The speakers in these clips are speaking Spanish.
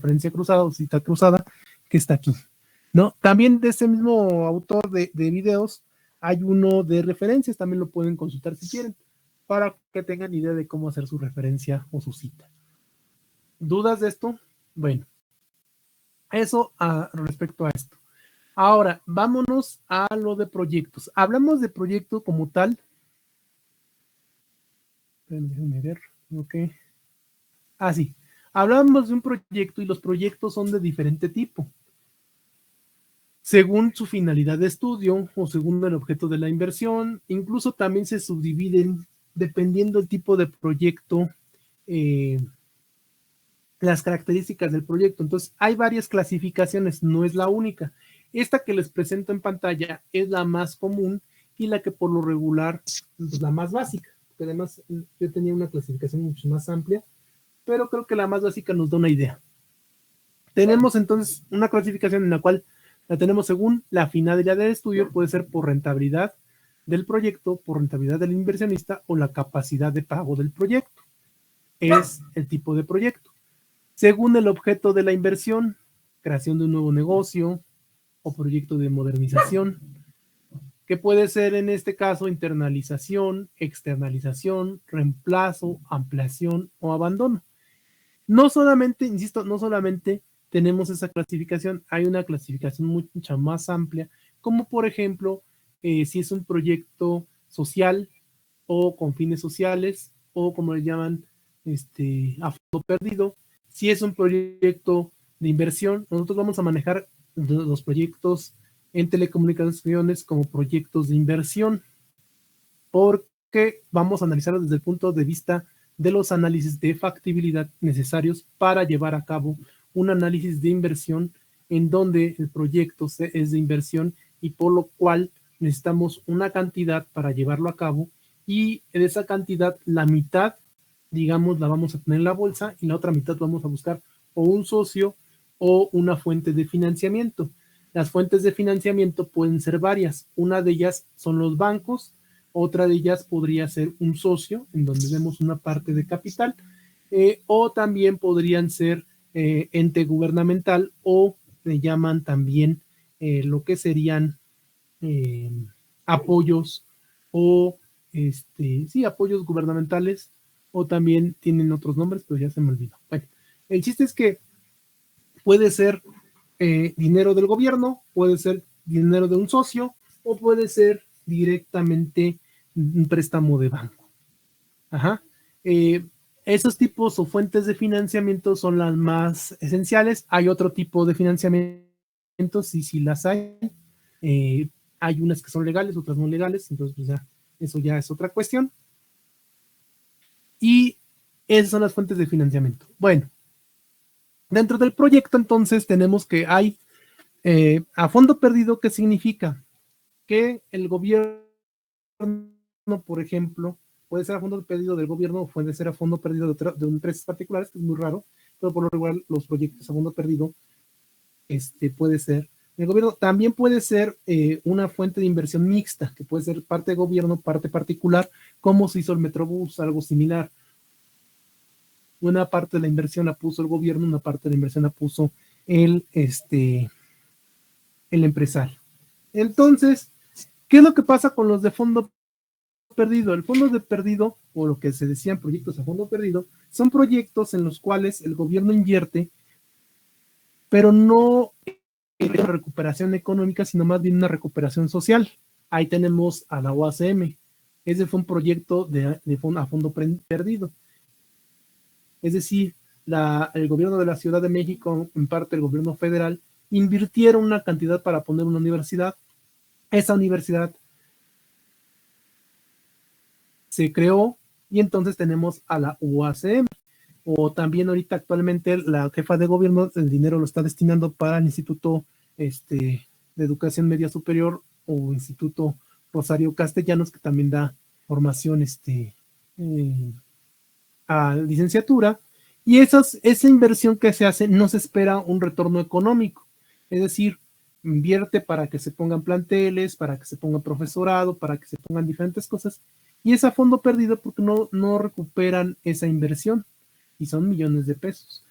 referencia cruzada o cita cruzada que está aquí, ¿no? También de ese mismo autor de videos hay uno de referencias, también lo pueden consultar si quieren, para que tengan idea de cómo hacer su referencia o su cita. ¿Dudas de esto? Bueno, eso respecto a esto. Ahora, vámonos a lo de proyectos. Hablamos de proyecto como tal. Déjenme ver, ok. Sí. Hablamos de un proyecto y los proyectos son de diferente tipo. Según su finalidad de estudio o según el objeto de la inversión, incluso también se subdividen dependiendo del tipo de proyecto, las características del proyecto. Entonces, hay varias clasificaciones, no es la única. Esta que les presento en pantalla es la más común y la que por lo regular es la más básica, porque además yo tenía una clasificación mucho más amplia, pero creo que la más básica nos da una idea. Tenemos entonces una clasificación en la cual la tenemos según la finalidad del estudio, puede ser por rentabilidad del proyecto, por rentabilidad del inversionista o la capacidad de pago del proyecto. Es el tipo de proyecto. Según el objeto de la inversión, creación de un nuevo negocio o proyecto de modernización, que puede ser en este caso internalización, externalización, reemplazo, ampliación o abandono. No solamente, insisto, no solamente tenemos esa clasificación, hay una clasificación mucho más amplia, como por ejemplo, si es un proyecto social o con fines sociales, o como le llaman, a fondo perdido. Si es un proyecto de inversión, nosotros vamos a manejar los proyectos en telecomunicaciones como proyectos de inversión, porque vamos a analizarlos desde el punto de vista de los análisis de factibilidad necesarios para llevar a cabo un análisis de inversión en donde el proyecto es de inversión y por lo cual necesitamos una cantidad para llevarlo a cabo y de esa cantidad la mitad, digamos, la vamos a tener en la bolsa y la otra mitad vamos a buscar o un socio o una fuente de financiamiento. Las fuentes de financiamiento pueden ser varias. Una de ellas son los bancos, otra de ellas podría ser un socio, en donde vemos una parte de capital, o también podrían ser ente gubernamental o le llaman también lo que serían apoyos o apoyos gubernamentales, o también tienen otros nombres, pero ya se me olvidó. Bueno, el chiste es que puede ser dinero del gobierno, puede ser dinero de un socio, o puede ser directamente un préstamo de banco. Ajá. Esos tipos o fuentes de financiamiento son las más esenciales. Hay otro tipo de financiamiento, sí las hay. Hay unas que son legales, otras no legales, entonces pues ya, eso ya es otra cuestión. Y esas son las fuentes de financiamiento. Bueno, dentro del proyecto entonces tenemos que hay a fondo perdido. ¿Qué significa? Que el gobierno, por ejemplo, puede ser a fondo perdido del gobierno o puede ser a fondo perdido de empresas particulares, que es muy raro, pero por lo regular los proyectos a fondo perdido puede ser el gobierno. También puede ser una fuente de inversión mixta, que puede ser parte de gobierno, parte particular, como se hizo el Metrobús, algo similar. Una parte de la inversión la puso el gobierno, una parte de la inversión la puso el empresario. Entonces, ¿qué es lo que pasa con los de fondo perdido? El fondo de perdido, o lo que se decían proyectos a fondo perdido, son proyectos en los cuales el gobierno invierte, pero no una recuperación económica, sino más bien una recuperación social. Ahí tenemos a la UACM. Ese fue un proyecto a fondo perdido. Es decir, el gobierno de la Ciudad de México, en parte el gobierno federal, invirtieron una cantidad para poner una universidad. Esa universidad se creó y entonces tenemos a la UACM. O también ahorita actualmente la jefa de gobierno el dinero lo está destinando para el Instituto de Educación Media Superior o Instituto Rosario Castellanos, que también da formación a licenciatura. Y esa inversión que se hace no se espera un retorno económico. Es decir, invierte para que se pongan planteles, para que se ponga profesorado, para que se pongan diferentes cosas. Y es a fondo perdido porque no recuperan esa inversión. Y son millones de pesos.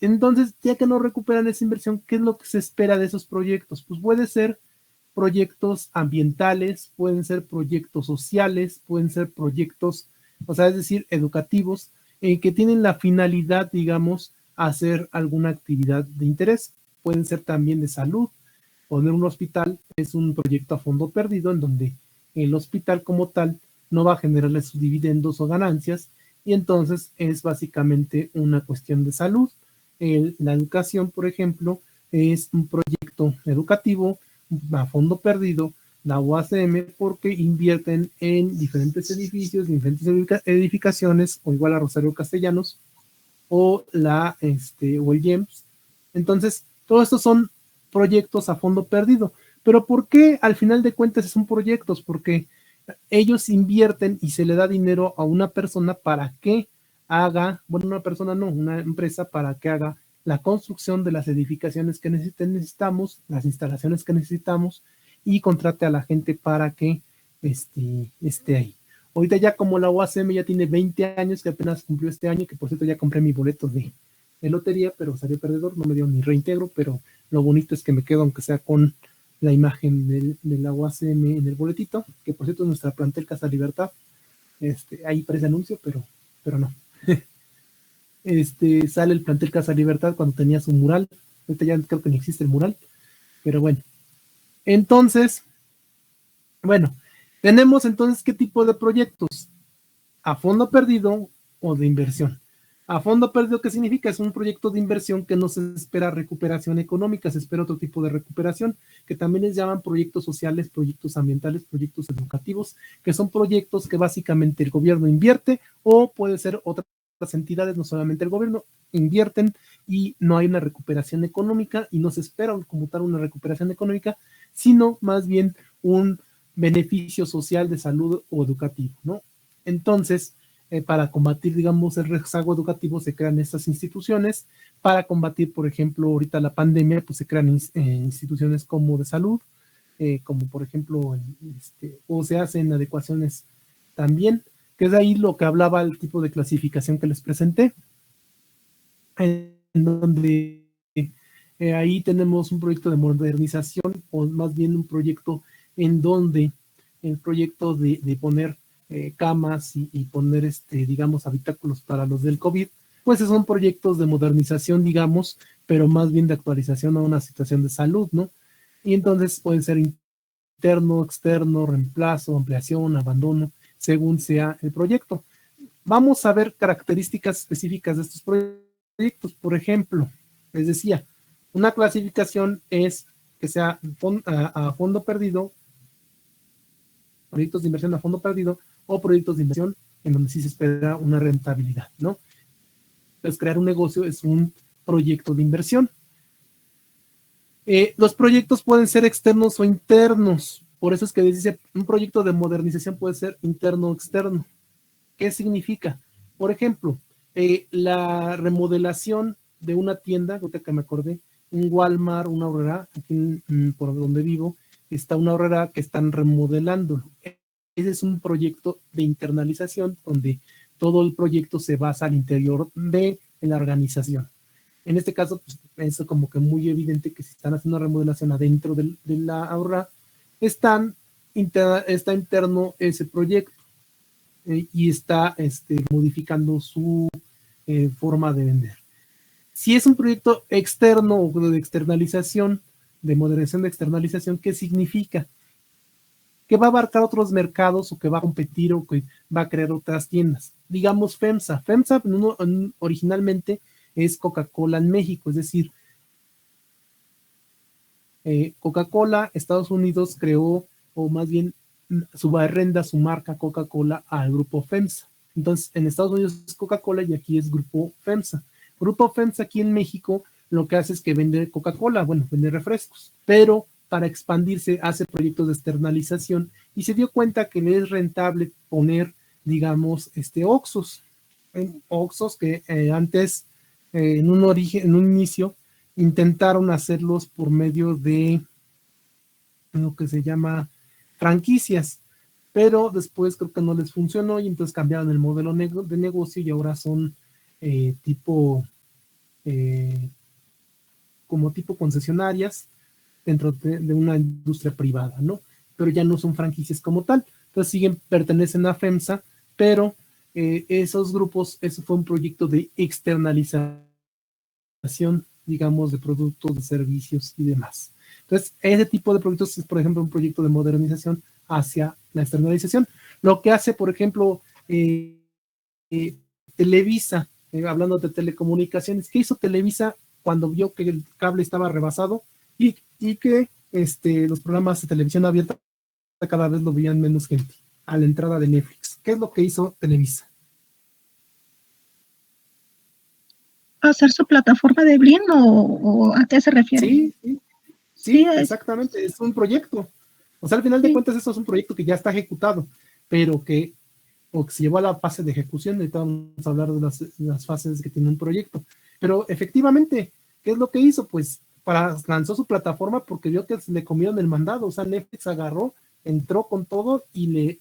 Entonces, ya que no recuperan esa inversión, ¿qué es lo que se espera de esos proyectos? Pues puede ser proyectos ambientales, pueden ser proyectos sociales, pueden ser proyectos, o sea, es decir, educativos, que tienen la finalidad, digamos, hacer alguna actividad de interés. Pueden ser también de salud. Poner un hospital es un proyecto a fondo perdido en donde el hospital como tal no va a generarle sus dividendos o ganancias, y entonces es básicamente una cuestión de salud. La educación, por ejemplo, es un proyecto educativo a fondo perdido, la UACM, porque invierten en diferentes edificios, diferentes edificaciones, o igual a Rosario Castellanos, o o el GEMS. Entonces, todos estos son proyectos a fondo perdido. Pero ¿por qué al final de cuentas son proyectos? Porque ellos invierten y se le da dinero a una persona para que haga, bueno, una persona no, una empresa para que haga la construcción de las edificaciones que necesitamos, las instalaciones que necesitamos, y contrate a la gente para que esté ahí. Ahorita ya como la UACM ya tiene 20 años, que apenas cumplió este año, que por cierto ya compré mi boleto de lotería, pero salió perdedor, no me dio ni reintegro, pero lo bonito es que me quedo aunque sea con la imagen de la UACM en el boletito, que por cierto es nuestra plantel Casa Libertad. Ahí parece anuncio, pero no. Sale el plantel Casa Libertad cuando tenía su mural. Ahorita ya creo que no existe el mural, pero bueno. Entonces, bueno, tenemos entonces qué tipo de proyectos: a fondo perdido o de inversión. A fondo perdido, ¿qué significa? Es un proyecto de inversión que no se espera recuperación económica, se espera otro tipo de recuperación, que también les llaman proyectos sociales, proyectos ambientales, proyectos educativos, que son proyectos que básicamente el gobierno invierte, o puede ser otras entidades, no solamente el gobierno, invierten y no hay una recuperación económica, y no se espera como tal una recuperación económica, sino más bien un beneficio social de salud o educativo, ¿no? Entonces, para combatir, digamos, el rezago educativo se crean estas instituciones. Para combatir, por ejemplo, ahorita la pandemia, pues se crean instituciones como de salud, como por ejemplo, o se hacen adecuaciones también, que es de ahí lo que hablaba el tipo de clasificación que les presenté, en donde ahí tenemos un proyecto de modernización, o más bien un proyecto en donde el proyecto de poner camas y poner, digamos, habitáculos para los del COVID, pues son proyectos de modernización, digamos, pero más bien de actualización a una situación de salud, ¿no? Y entonces pueden ser interno, externo, reemplazo, ampliación, abandono, según sea el proyecto. Vamos a ver características específicas de estos proyectos. Por ejemplo, les decía, una clasificación es que sea a fondo perdido, proyectos de inversión a fondo perdido, o proyectos de inversión en donde sí se espera una rentabilidad, ¿no? Entonces, crear un negocio es un proyecto de inversión. Los proyectos pueden ser externos o internos. Por eso es que dice, un proyecto de modernización puede ser interno o externo. ¿Qué significa? Por ejemplo, la remodelación de una tienda, ahorita que me acordé, un Walmart, una Aurrera, aquí por donde vivo, está una Aurrera que están remodelando. Ese es un proyecto de internalización donde todo el proyecto se basa al interior de la organización. En este caso, pues, es como que muy evidente que si están haciendo una remodelación adentro de la Aurrera, está interno ese proyecto. Y está modificando su forma de vender. Si es un proyecto externo o de externalización, de modernización de externalización, ¿qué significa? Que va a abarcar otros mercados, o que va a competir, o que va a crear otras tiendas. Digamos FEMSA. FEMSA originalmente es Coca-Cola en México, es decir, Coca-Cola, Estados Unidos creó, o más bien subarrenda su marca Coca-Cola al grupo FEMSA. Entonces, en Estados Unidos es Coca-Cola y aquí es grupo FEMSA. Grupo FEMSA aquí en México lo que hace es que vende Coca-Cola, bueno, vende refrescos, pero para expandirse hace proyectos de externalización, y se dio cuenta que le es rentable poner, digamos, Oxxos, Oxxos que antes, en un inicio, intentaron hacerlos por medio de lo que se llama franquicias, pero después creo que no les funcionó, y entonces cambiaron el modelo de negocio y ahora son tipo como tipo concesionarias dentro de una industria privada, ¿no? Pero ya no son franquicias como tal. Entonces pertenecen a FEMSA, pero esos grupos, eso fue un proyecto de externalización, digamos, de productos, de servicios y demás. Entonces, ese tipo de proyectos es, por ejemplo, un proyecto de modernización hacia la externalización. Lo que hace, por ejemplo, Televisa, hablando de telecomunicaciones, ¿qué hizo Televisa cuando vio que el cable estaba rebasado y que los programas de televisión abierta cada vez lo veían menos gente a la entrada de Netflix? ¿Qué es lo que hizo Televisa? ¿Hacer su plataforma de Blim o a qué se refiere? Sí, exactamente, es un proyecto. O sea, al final de cuentas, esto es un proyecto que ya está ejecutado, pero que se llevó a la fase de ejecución. Ahorita vamos a hablar de las fases que tiene un proyecto. Pero efectivamente, ¿qué es lo que hizo? Pues lanzó su plataforma porque vio que le comieron el mandado. O sea, Netflix agarró, entró con todo y le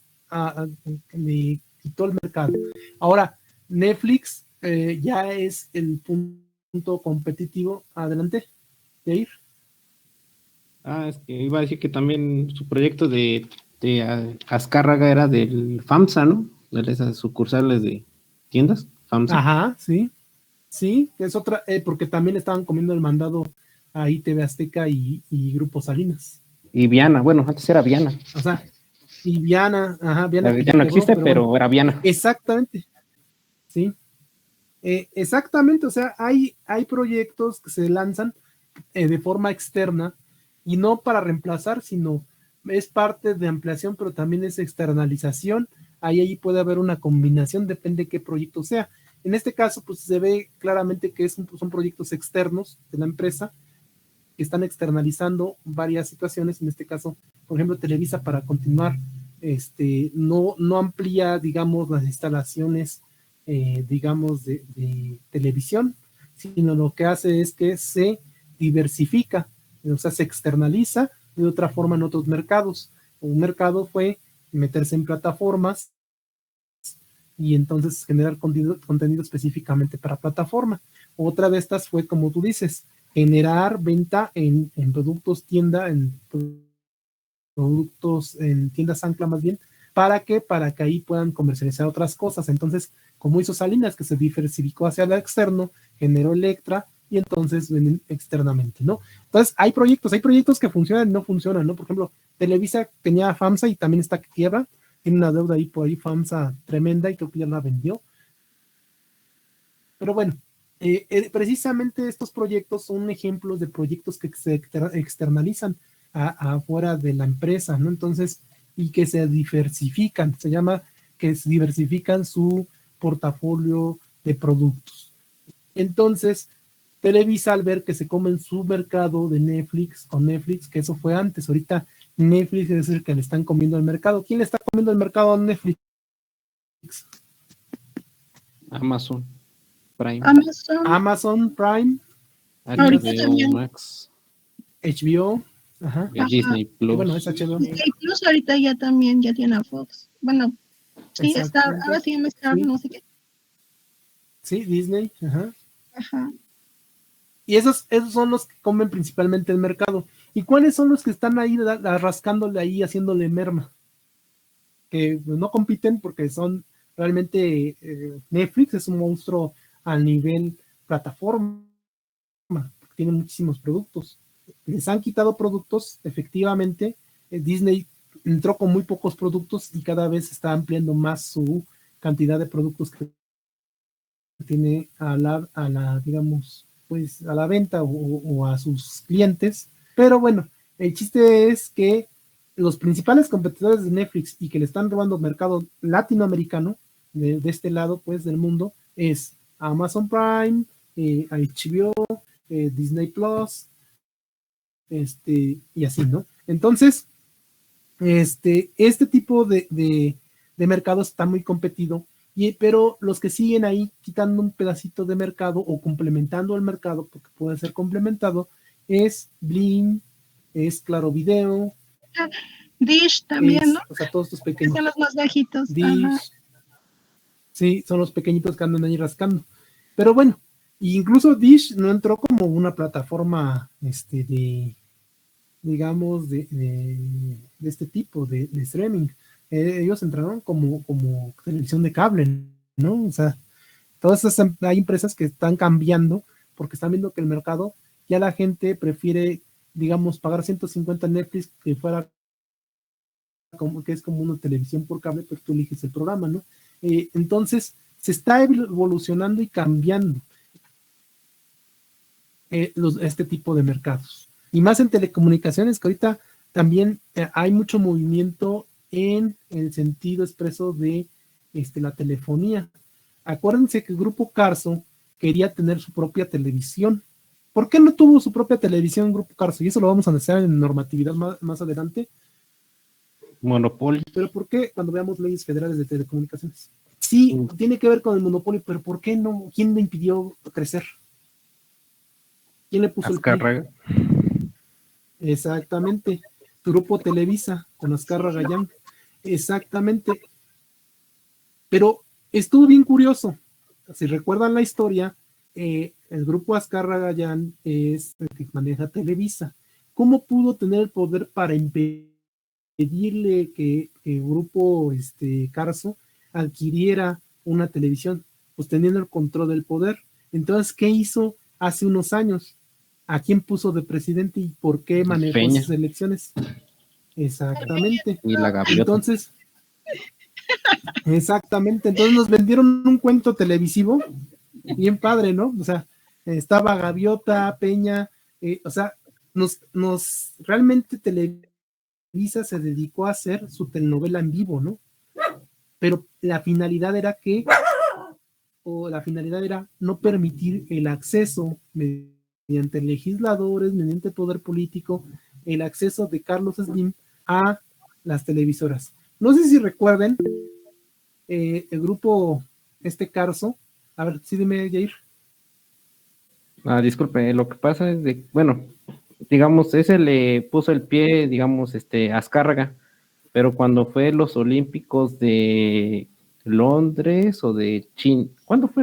quitó el mercado. Ahora, Netflix ya es el punto competitivo. Adelante, Jair. Es que iba a decir que también su proyecto de Azcárraga era del FAMSA, ¿no? De esas sucursales de tiendas, FAMSA. Ajá, sí. Sí, es otra, porque también estaban comiendo el mandado ahí TV Azteca y Grupo Salinas. Y Viana, bueno, antes era Viana. O sea, y Viana, Viana ya no existe, pero bueno, era Viana. Exactamente, sí. Exactamente, o sea, hay proyectos que se lanzan de forma externa y no para reemplazar, sino es parte de ampliación, pero también es externalización. Ahí puede haber una combinación, depende de qué proyecto sea. En este caso, pues se ve claramente que son proyectos externos de la empresa que están externalizando varias situaciones. En este caso, por ejemplo, Televisa, para continuar, no amplía, digamos, las instalaciones, digamos, de televisión, sino lo que hace es que se diversifica, o sea, se externaliza de otra forma en otros mercados. Un mercado fue meterse en plataformas y entonces generar contenido específicamente para plataforma. Otra de estas fue, como tú dices, generar venta en productos productos en tiendas ancla más bien. ¿Para qué? Para que ahí puedan comercializar otras cosas. Entonces, como hizo Salinas, que se diversificó hacia el externo, generó Electra y entonces venden externamente, ¿no? Entonces, hay proyectos que funcionan y no funcionan, ¿no? Por ejemplo, Televisa tenía FAMSA y también está que quiebra. Tiene una deuda ahí por ahí FAMSA tremenda y creo que ya la vendió. Pero bueno, precisamente estos proyectos son ejemplos de proyectos que se externalizan afuera de la empresa, ¿no? Entonces, y que se diversifican, se llama que se diversifican su portafolio de productos. Entonces, Televisa, al ver que se comen su mercado de Netflix con Netflix, que eso fue antes, ahorita Netflix es el que le están comiendo el mercado. ¿Quién le está comiendo el mercado a Netflix? Amazon Prime. Amazon Prime. HBO Max. HBO. Ajá. Disney Plus. Bueno, es HBO. Disney Plus ahorita ya también ya tiene a Fox. Bueno, sí, Star, ahora sí llama Star, sí. No sé qué. Sí, Disney. Ajá. Y esos son los que comen principalmente el mercado. ¿Y cuáles son los que están ahí rascándole ahí, haciéndole merma? Que no compiten porque son realmente Netflix es un monstruo a nivel plataforma. Tiene muchísimos productos. Les han quitado productos, efectivamente. Disney entró con muy pocos productos y cada vez está ampliando más su cantidad de productos que tiene a la digamos, pues a la venta o a sus clientes. Pero bueno, el chiste es que los principales competidores de Netflix y que le están robando mercado latinoamericano de este lado, pues, del mundo, es Amazon Prime, HBO, Disney Plus, y así, ¿no? Entonces, este tipo de mercado está muy competido, pero los que siguen ahí quitando un pedacito de mercado o complementando el mercado, porque puede ser complementado, es Blim, es Claro Video, Dish también, ¿no? O sea, todos estos pequeños. Son los más bajitos. Dish, sí, son los pequeñitos que andan ahí rascando. Pero bueno, E incluso Dish no entró como una plataforma digamos, de este tipo de streaming. Ellos entraron como televisión de cable, ¿no? O sea, todas esas, hay empresas que están cambiando porque están viendo que el mercado, ya la gente prefiere, digamos, pagar 150 Netflix que fuera como que es como una televisión por cable, pero tú eliges el programa, ¿no? Entonces, se está evolucionando y cambiando este tipo de mercados. Y más en telecomunicaciones, que ahorita también hay mucho movimiento en el sentido expreso de la telefonía. Acuérdense que el grupo Carso quería tener su propia televisión. ¿Por qué no tuvo su propia televisión el grupo Carso? Y eso lo vamos a analizar en normatividad más adelante. Monopolio. Pero ¿por qué cuando veamos leyes federales de telecomunicaciones? Sí, tiene que ver con el monopolio, pero ¿por qué no? ¿Quién le impidió crecer? ¿Quién le puso Azcárraga. el pie? Exactamente. Grupo Televisa con Azcárraga Gallán. Exactamente. Pero estuvo bien curioso. Si recuerdan la historia, el grupo Azcárraga Gallán es el que maneja Televisa. ¿Cómo pudo tener el poder para impedirle que el grupo Carso adquiriera una televisión? Pues teniendo el control del poder. Entonces, ¿qué hizo hace unos años? ¿A quién puso de presidente y por qué manejó Peña. esas elecciones? Exactamente. Y la gaviota. Entonces, entonces nos vendieron un cuento televisivo bien padre, ¿no? O sea, estaba Gaviota, Peña, o sea, realmente Televisa se dedicó a hacer su telenovela en vivo, ¿no? Pero la finalidad era no permitir el acceso mediante legisladores, mediante poder político, el acceso de Carlos Slim a las televisoras. No sé si recuerden el grupo Carso. A ver, sí, dime, Jair. Disculpe, lo que pasa es bueno, digamos, ese le puso el pie, digamos, Azcárraga, pero cuando fue los Olímpicos de Londres o de China, ¿cuándo fue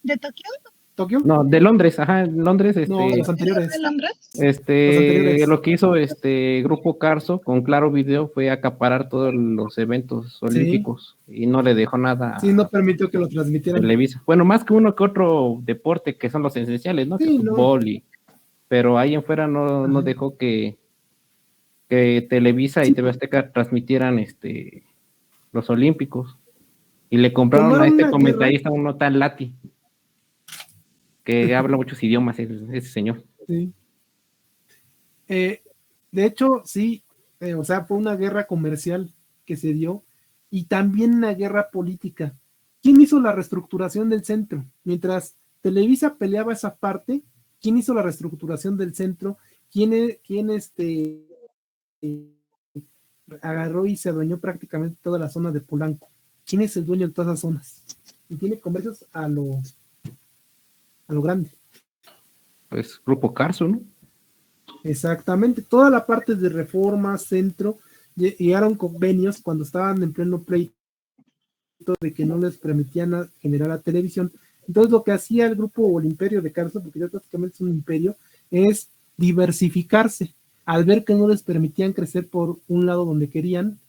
¿De Tokio? ¿Tokio? No, de Londres, ajá, en Londres, No, los anteriores. ¿De Londres? Los anteriores. Lo que hizo Grupo Carso con Claro Video fue acaparar todos los eventos olímpicos y no le dejó nada Sí, no a permitió que lo transmitieran. Televisa. Bueno, más que uno que otro deporte que son los esenciales, ¿no? Sí, que fútbol, pero ahí en fuera no dejó que Televisa y TV Azteca transmitieran los olímpicos. Y le compraron a este comentarista, uno tan Lati, que habla muchos idiomas, ese señor. Sí. De hecho, sí, o sea, fue una guerra comercial que se dio y también una guerra política. ¿Quién hizo la reestructuración del centro? Mientras Televisa peleaba esa parte, ¿quién hizo la reestructuración del centro? ¿Quién agarró y se adueñó prácticamente toda la zona de Polanco? ¿Quién es el dueño de todas esas zonas? Y tiene comercios a lo grande. Pues Grupo Carso, ¿no? Exactamente, toda la parte de Reforma, Centro, llegaron convenios cuando estaban en pleno pleito de que no les permitían generar la televisión. Entonces lo que hacía el grupo o el imperio de Carso, porque ya prácticamente es un imperio, es diversificarse. Al ver que no les permitían crecer por un lado donde querían,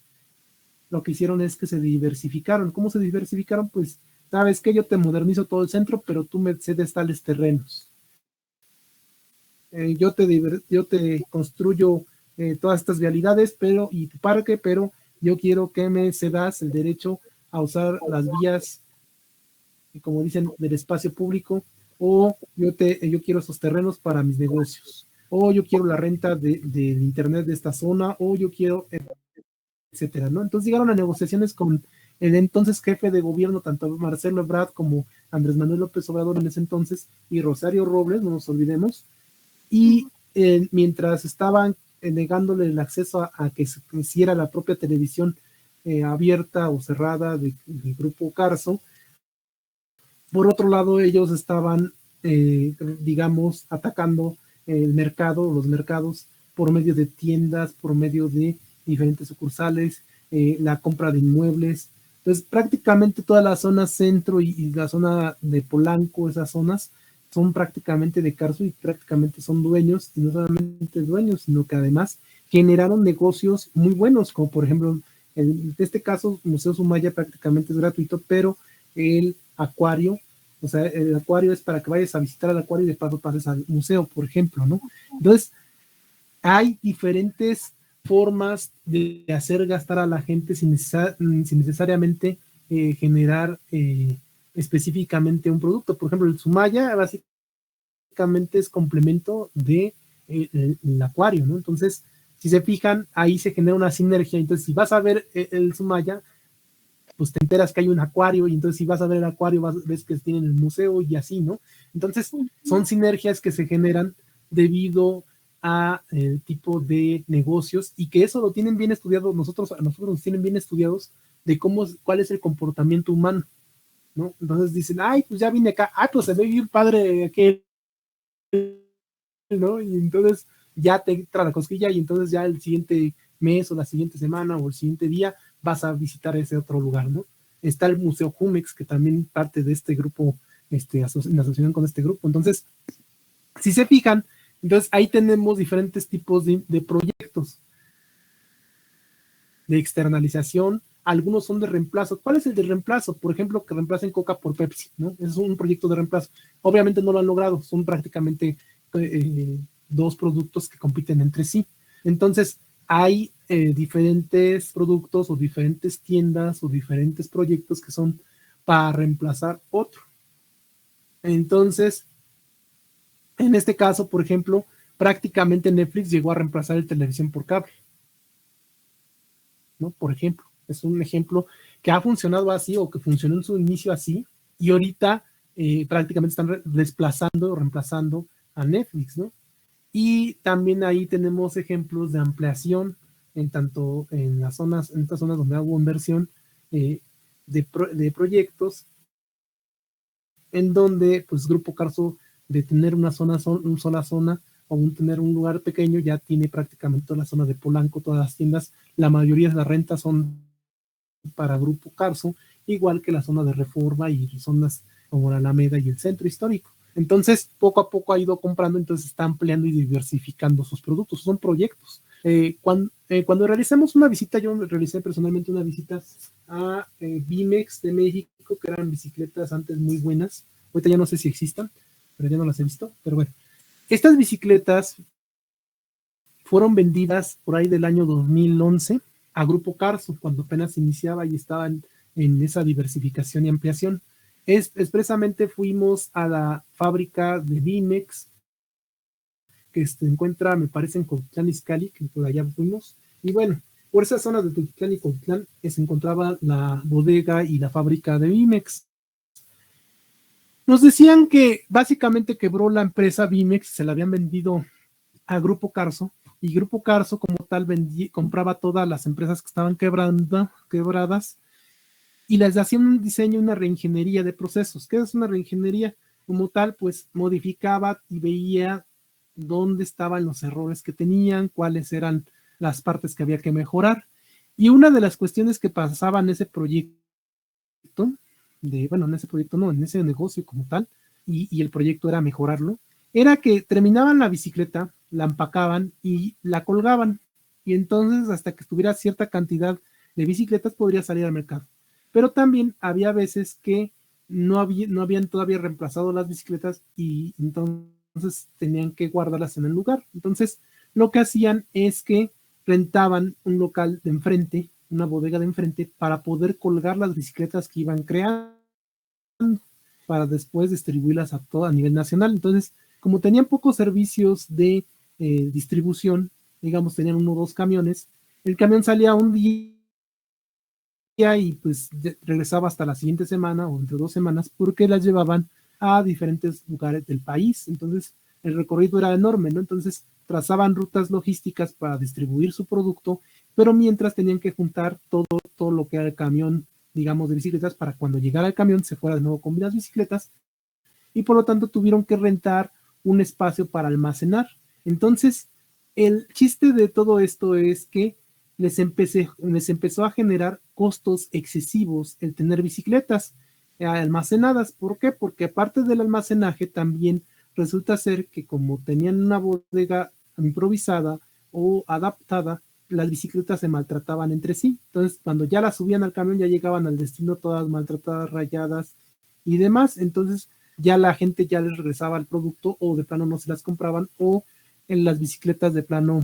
lo que hicieron es que se diversificaron. ¿Cómo se diversificaron? Pues, sabes que yo te modernizo todo el centro, pero tú me cedes tales terrenos. Yo te construyo todas estas vialidades y tu parque, pero yo quiero que me cedas el derecho a usar las vías, como dicen, del espacio público, o yo quiero esos terrenos para mis negocios, o yo quiero la renta del internet de esta zona, o yo quiero, etcétera, ¿no? Entonces llegaron a negociaciones con el entonces jefe de gobierno, tanto Marcelo Ebrard como Andrés Manuel López Obrador en ese entonces, y Rosario Robles, no nos olvidemos, y mientras estaban negándole el acceso a que se hiciera la propia televisión abierta o cerrada del grupo Carso, por otro lado ellos estaban, digamos, atacando los mercados por medio de tiendas, por medio de diferentes sucursales, la compra de inmuebles, Entonces, prácticamente toda la zona centro y la zona de Polanco, esas zonas, son prácticamente de Carso y prácticamente son dueños, y no solamente dueños, sino que además generaron negocios muy buenos, como por ejemplo, en este caso, Museo Sumaya prácticamente es gratuito, pero el acuario, o sea, el acuario es para que vayas a visitar el acuario y de paso pases al museo, por ejemplo, ¿no? Entonces, hay diferentes formas de hacer gastar a la gente sin necesariamente generar específicamente un producto. Por ejemplo, el Sumaya básicamente es complemento de el acuario, ¿no? Entonces, si se fijan, ahí se genera una sinergia. Entonces, si vas a ver el Sumaya, pues te enteras que hay un acuario, y entonces si vas a ver el acuario, ves que tienen el museo y así, ¿no? Entonces, son sinergias que se generan debido a el tipo de negocios, y que eso lo tienen bien estudiado, a nosotros nos tienen bien estudiados de cuál es el comportamiento humano, ¿no? Entonces dicen, ay, pues ya vine acá, pues se ve bien padre aquel, ¿no? Y entonces ya te entra la cosquilla, y entonces ya el siguiente mes o la siguiente semana o el siguiente día vas a visitar ese otro lugar, ¿no? Está el Museo Jumex, que también parte de este grupo, en asociación con este grupo. Entonces, si se fijan, entonces ahí tenemos diferentes tipos de proyectos de externalización. Algunos son de reemplazo. ¿Cuál es el de reemplazo? Por ejemplo, que reemplacen Coca por Pepsi, ¿no? Es un proyecto de reemplazo. Obviamente no lo han logrado, son prácticamente dos productos que compiten entre sí. Entonces, hay diferentes productos o diferentes tiendas o diferentes proyectos que son para reemplazar otro. Entonces, en este caso, por ejemplo, prácticamente Netflix llegó a reemplazar el televisión por cable, ¿no? Por ejemplo, es un ejemplo que ha funcionado así, o que funcionó en su inicio así, y ahorita prácticamente están desplazando o reemplazando a Netflix, ¿no? Y también ahí tenemos ejemplos de ampliación en tanto en estas zonas donde hubo inversión de proyectos, en donde pues Grupo Carso, de tener una sola zona o tener un lugar pequeño, ya tiene prácticamente toda la zona de Polanco, todas las tiendas, la mayoría de las rentas son para Grupo Carso, igual que la zona de Reforma y zonas como la Alameda y el centro histórico. Entonces, poco a poco ha ido comprando, entonces está ampliando y diversificando sus productos, son proyectos. Cuando realizamos una visita, yo realicé personalmente una visita a Bimex de México, que eran bicicletas antes muy buenas, ahorita ya no sé si existan, pero ya no las he visto, pero bueno. Estas bicicletas fueron vendidas por ahí del año 2011 a Grupo Carso, cuando apenas iniciaba y estaban en esa diversificación y ampliación. Expresamente fuimos a la fábrica de Bimex, que se encuentra, me parece, en Cuautitlán Izcalli, que por allá fuimos, y bueno, por esas zonas de Cuautitlán y Cuautitlán se encontraba la bodega y la fábrica de Bimex. Nos decían que básicamente quebró la empresa Bimex, se la habían vendido a Grupo Carso, y Grupo Carso como tal compraba todas las empresas que estaban quebradas, y les hacían un diseño, una reingeniería de procesos. ¿Qué es una reingeniería? Como tal, pues modificaba y veía dónde estaban los errores que tenían, cuáles eran las partes que había que mejorar. Y una de las cuestiones que pasaba en ese proyecto, en ese negocio como tal, y el proyecto era mejorarlo, era que terminaban la bicicleta, la empacaban y la colgaban, y entonces hasta que estuviera cierta cantidad de bicicletas podría salir al mercado. Pero también había veces que no habían todavía reemplazado las bicicletas, y entonces tenían que guardarlas en el lugar. Entonces lo que hacían es que rentaban un local de enfrente, una bodega de enfrente, para poder colgar las bicicletas que iban creando, para después distribuirlas a nivel nacional. Entonces, como tenían pocos servicios de distribución, digamos, tenían 1 o 2 camiones, el camión salía un día y pues regresaba hasta la siguiente semana o entre 2 semanas, porque las llevaban a diferentes lugares del país. Entonces el recorrido era enorme, ¿no? Entonces trazaban rutas logísticas para distribuir su producto, pero mientras tenían que juntar todo lo que era el camión, digamos, de bicicletas, para cuando llegara el camión se fuera de nuevo con las bicicletas, y por lo tanto tuvieron que rentar un espacio para almacenar. Entonces el chiste de todo esto es que les empezó a generar costos excesivos el tener bicicletas almacenadas. ¿Por qué? Porque aparte del almacenaje también resulta ser que como tenían una bodega improvisada o adaptada, las bicicletas se maltrataban entre sí. Entonces, cuando ya las subían al camión, ya llegaban al destino todas maltratadas, rayadas y demás. Entonces, ya la gente ya les regresaba el producto o de plano no se las compraban o en las bicicletas de plano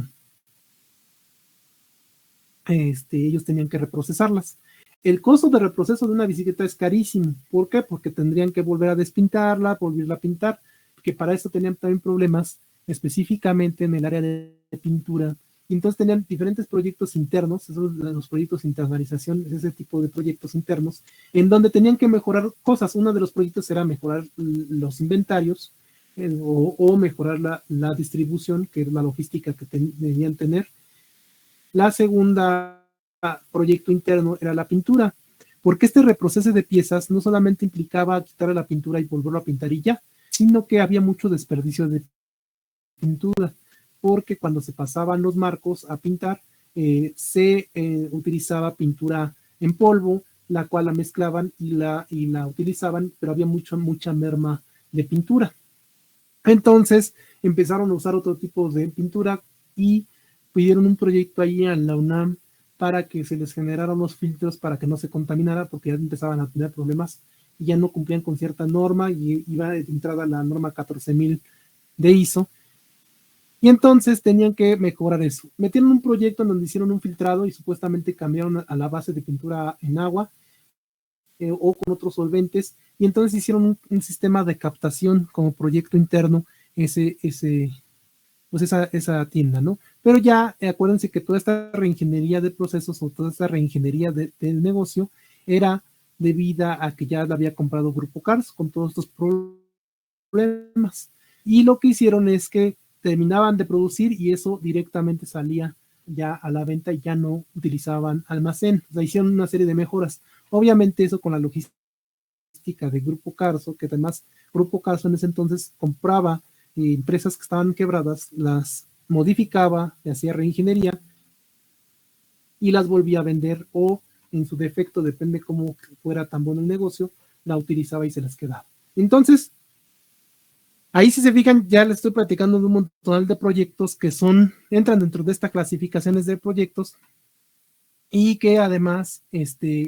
ellos tenían que reprocesarlas. El costo de reproceso de una bicicleta es carísimo. ¿Por qué? Porque tendrían que volver a despintarla, volverla a pintar, que para eso tenían también problemas específicamente en el área de pintura. Y entonces tenían diferentes proyectos internos, esos los proyectos de internalización, ese tipo de proyectos internos, en donde tenían que mejorar cosas. Uno de los proyectos era mejorar los inventarios o mejorar la distribución, que es la logística que debían tener. La segunda proyecto interno era la pintura, porque este reproceso de piezas no solamente implicaba quitarle la pintura y volverlo a pintar y ya, sino que había mucho desperdicio de pintura, porque cuando se pasaban los marcos a pintar, se utilizaba pintura en polvo, la cual la mezclaban y la utilizaban, pero había mucha merma de pintura. Entonces empezaron a usar otro tipo de pintura y pidieron un proyecto ahí a la UNAM para que se les generaran los filtros para que no se contaminara, porque ya empezaban a tener problemas y ya no cumplían con cierta norma y iba de entrada la norma 14.000 de ISO. Y entonces tenían que mejorar eso. Metieron un proyecto en donde hicieron un filtrado y supuestamente cambiaron a la base de pintura en agua o con otros solventes, y entonces hicieron un sistema de captación como proyecto interno pues esa tienda, ¿no? Pero ya acuérdense que toda esta reingeniería de procesos o toda esta reingeniería del negocio era debida a que ya la había comprado Grupo Cars con todos estos problemas. Y lo que hicieron es que terminaban de producir y eso directamente salía ya a la venta y ya no utilizaban almacén. O sea, hicieron una serie de mejoras. Obviamente eso con la logística de Grupo Carso, que además Grupo Carso en ese entonces compraba empresas que estaban quebradas, las modificaba, le hacía reingeniería y las volvía a vender o en su defecto, depende cómo fuera tan bueno el negocio, la utilizaba y se las quedaba. Entonces, ahí si se fijan, ya les estoy platicando de un montón de proyectos que entran dentro de estas clasificaciones de proyectos y que además,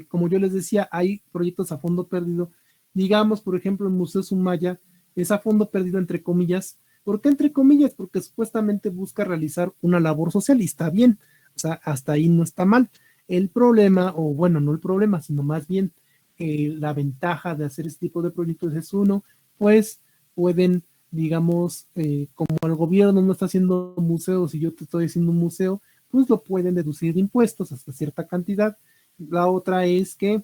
como yo les decía, hay proyectos a fondo perdido. Digamos, por ejemplo, el Museo Sumaya es a fondo perdido entre comillas. ¿Por qué entre comillas? Porque supuestamente busca realizar una labor social y está bien. O sea, hasta ahí no está mal. El problema, o bueno, no el problema, sino más bien la ventaja de hacer este tipo de proyectos es uno, pues pueden, digamos, como el gobierno no está haciendo museos y yo te estoy haciendo un museo, pues lo pueden deducir de impuestos hasta cierta cantidad. La otra es que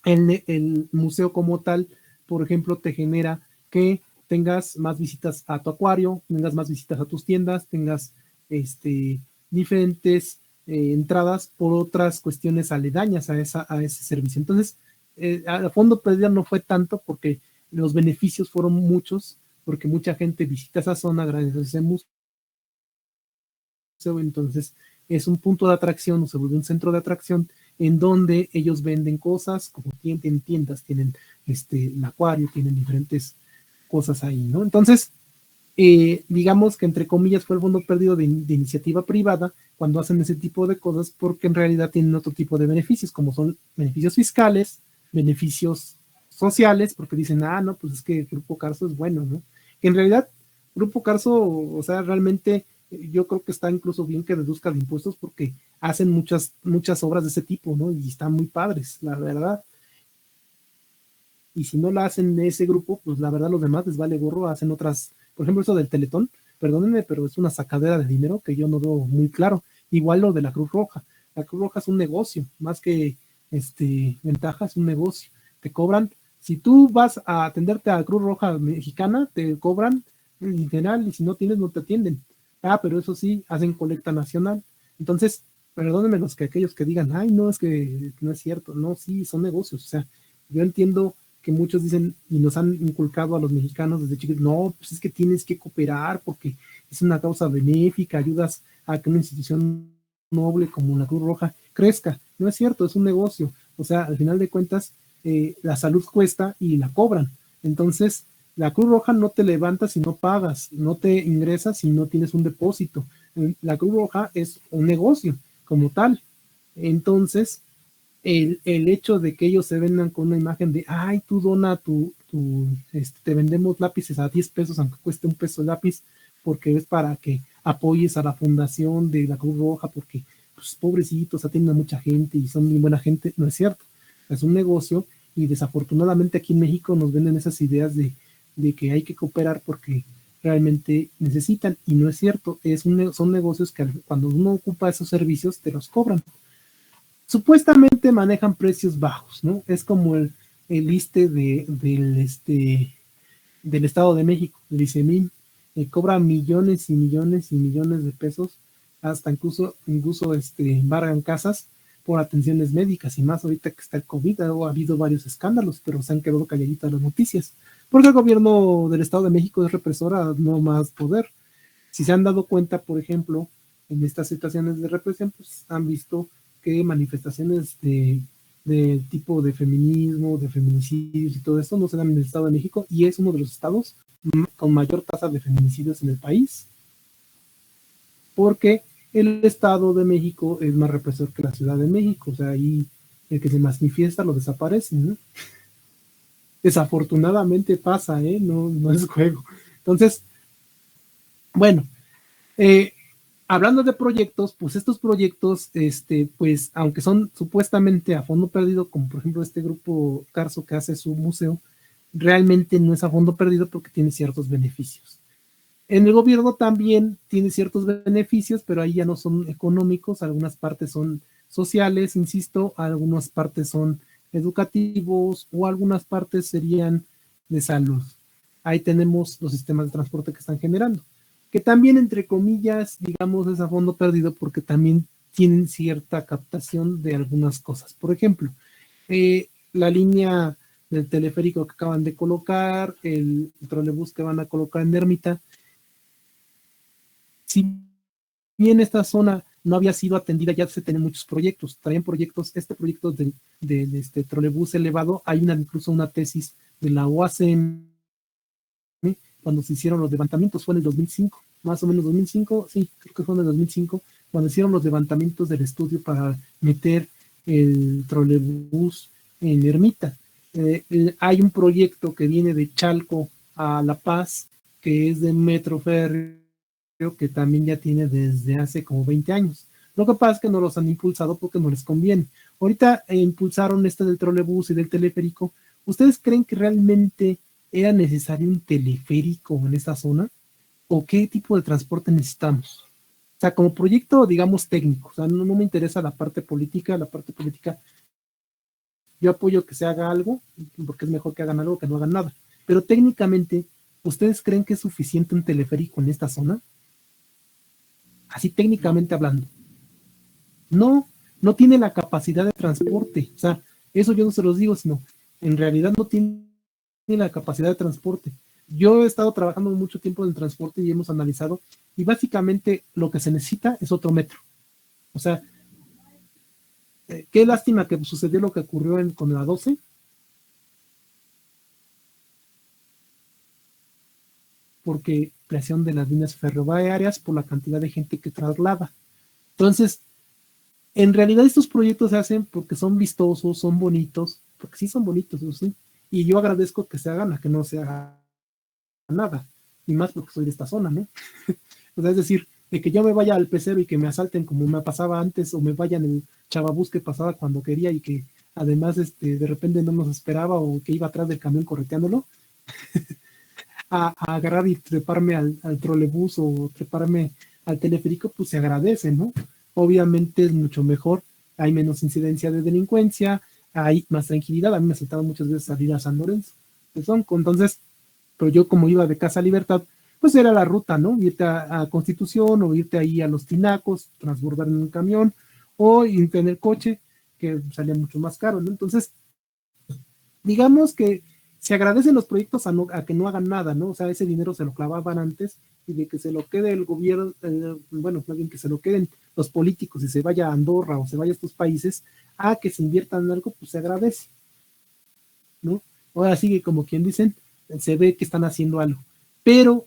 el museo como tal, por ejemplo, te genera que tengas más visitas a tu acuario, tengas más visitas a tus tiendas, tengas diferentes entradas por otras cuestiones aledañas a ese servicio. Entonces, a fondo perdido no fue tanto porque los beneficios fueron muchos, porque mucha gente visita esa zona gracias a ese museo, entonces es un punto de atracción o se vuelve un centro de atracción en donde ellos venden cosas, como tienen tiendas, tienen el acuario, tienen diferentes cosas ahí, ¿no? Entonces, digamos que entre comillas fue el fondo perdido de iniciativa privada cuando hacen ese tipo de cosas porque en realidad tienen otro tipo de beneficios, como son beneficios fiscales, beneficios sociales, porque dicen, no, pues es que Grupo Carso es bueno, ¿no? Que en realidad Grupo Carso, o sea, realmente yo creo que está incluso bien que deduzca de impuestos porque hacen muchas obras de ese tipo, ¿no? Y están muy padres, la verdad. Y si no la hacen de ese grupo, pues la verdad los demás les vale gorro, hacen otras, por ejemplo eso del Teletón, perdónenme, pero es una sacadera de dinero que yo no veo muy claro. Igual lo de la Cruz Roja. La Cruz Roja es un negocio, más que ventaja, es un negocio. Te cobran, si tú vas a atenderte a la Cruz Roja Mexicana, te cobran en general y si no tienes no te atienden. Pero eso sí, hacen colecta nacional. Entonces, perdónenme aquellos que digan, ay, no, es que no es cierto. No, sí, son negocios. O sea, yo entiendo que muchos dicen y nos han inculcado a los mexicanos desde chicos, no, pues es que tienes que cooperar porque es una causa benéfica, ayudas a que una institución noble como la Cruz Roja crezca. No es cierto, es un negocio. O sea, al final de cuentas, la salud cuesta y la cobran. Entonces, la Cruz Roja no te levanta si no pagas, no te ingresa si no tienes un depósito. La Cruz Roja es un negocio como tal. Entonces, el hecho de que ellos se vendan con una imagen de, ay, tú dona te vendemos lápices a 10 pesos, aunque cueste un peso el lápiz, porque es para que apoyes a la fundación de la Cruz Roja, porque pues, pobrecitos atienden a mucha gente y son bien buena gente, no es cierto. Es un negocio y desafortunadamente aquí en México nos venden esas ideas de que hay que cooperar porque realmente necesitan y no es cierto. Son negocios que cuando uno ocupa esos servicios te los cobran. Supuestamente manejan precios bajos, ¿no? Es como el ISSSTE del Estado de México, el ICEMIN, cobra millones y millones y millones de pesos, hasta incluso embargan casas por atenciones médicas, y más ahorita que está el COVID, ha habido varios escándalos, pero se han quedado calladitas las noticias, porque el gobierno del Estado de México es represora, no más poder. Si se han dado cuenta, por ejemplo, en estas situaciones de represión, pues han visto que manifestaciones de tipo de feminismo, de feminicidios y todo esto no se dan en el Estado de México y es uno de los estados con mayor tasa de feminicidios en el país, porque el Estado de México es más represor que la Ciudad de México, o sea, ahí el que se manifiesta lo desaparecen, ¿no? Desafortunadamente pasa, no es juego. Entonces, bueno, hablando de proyectos, pues estos proyectos, pues aunque son supuestamente a fondo perdido, como por ejemplo este grupo Carso que hace su museo, realmente no es a fondo perdido porque tiene ciertos beneficios. En el gobierno también tiene ciertos beneficios, pero ahí ya no son económicos, algunas partes son sociales, insisto, algunas partes son educativos o algunas partes serían de salud. Ahí tenemos los sistemas de transporte que están generando, que también, entre comillas, digamos, es a fondo perdido porque también tienen cierta captación de algunas cosas. Por ejemplo, la línea del teleférico que acaban de colocar, el trolebús que van a colocar en Ermita, si bien esta zona no había sido atendida, ya se tenían muchos proyectos, traían proyectos, este proyecto de este trolebús elevado, hay incluso una tesis de la OACM cuando se hicieron los levantamientos, fue en el 2005, más o menos 2005, sí, creo que fue en el 2005, cuando hicieron los levantamientos del estudio para meter el trolebús en Ermita. Hay un proyecto que viene de Chalco a La Paz, que es de Metro Férreo, que también ya tiene desde hace como 20 años. Lo que pasa es que no los han impulsado porque no les conviene. Ahorita impulsaron del trolebús y del teleférico. ¿Ustedes creen que realmente era necesario un teleférico en esta zona? ¿O qué tipo de transporte necesitamos? O sea, como proyecto, digamos, técnico. O sea, no me interesa la parte política. La parte política, yo apoyo que se haga algo, porque es mejor que hagan algo que no hagan nada. Pero técnicamente, ¿ustedes creen que es suficiente un teleférico en esta zona? Así técnicamente hablando. No tiene la capacidad de transporte. O sea, eso yo no se los digo, sino en realidad no tiene la capacidad de transporte. Yo he estado trabajando mucho tiempo en el transporte y hemos analizado, y básicamente lo que se necesita es otro metro. O sea, qué lástima que sucedió lo que ocurrió con la 12, porque creación de las líneas ferroviarias por la cantidad de gente que traslada. Entonces, en realidad estos proyectos se hacen porque son vistosos, son bonitos, porque sí son bonitos, eso sí, y yo agradezco que se hagan a que no se haga nada, y más porque soy de esta zona, ¿no? O sea, es decir, de que yo me vaya al pecero y que me asalten como me pasaba antes, o me vaya en el chavabús que pasaba cuando quería y que además de repente no nos esperaba o que iba atrás del camión correteándolo, a agarrar y treparme al trolebús o treparme al teleférico, pues se agradece, ¿no? Obviamente es mucho mejor, hay menos incidencia de delincuencia, hay más tranquilidad. A mí me asaltaban muchas veces salir a San Lorenzo de Sonco, entonces, pero yo como iba de Casa Libertad, pues era la ruta, ¿no? Irte a Constitución o irte ahí a los tinacos, transbordar en un camión o irte en el coche, que salía mucho más caro, ¿no? Entonces, digamos que se agradecen los proyectos a que no hagan nada, ¿no? O sea, ese dinero se lo clavaban antes y de que se lo quede el gobierno, bueno, más bien que se lo queden los políticos y se vaya a Andorra o se vaya a estos países, a que se inviertan en algo, pues se agradece, ¿no? Ahora sigue como quien dicen, se ve que están haciendo algo. Pero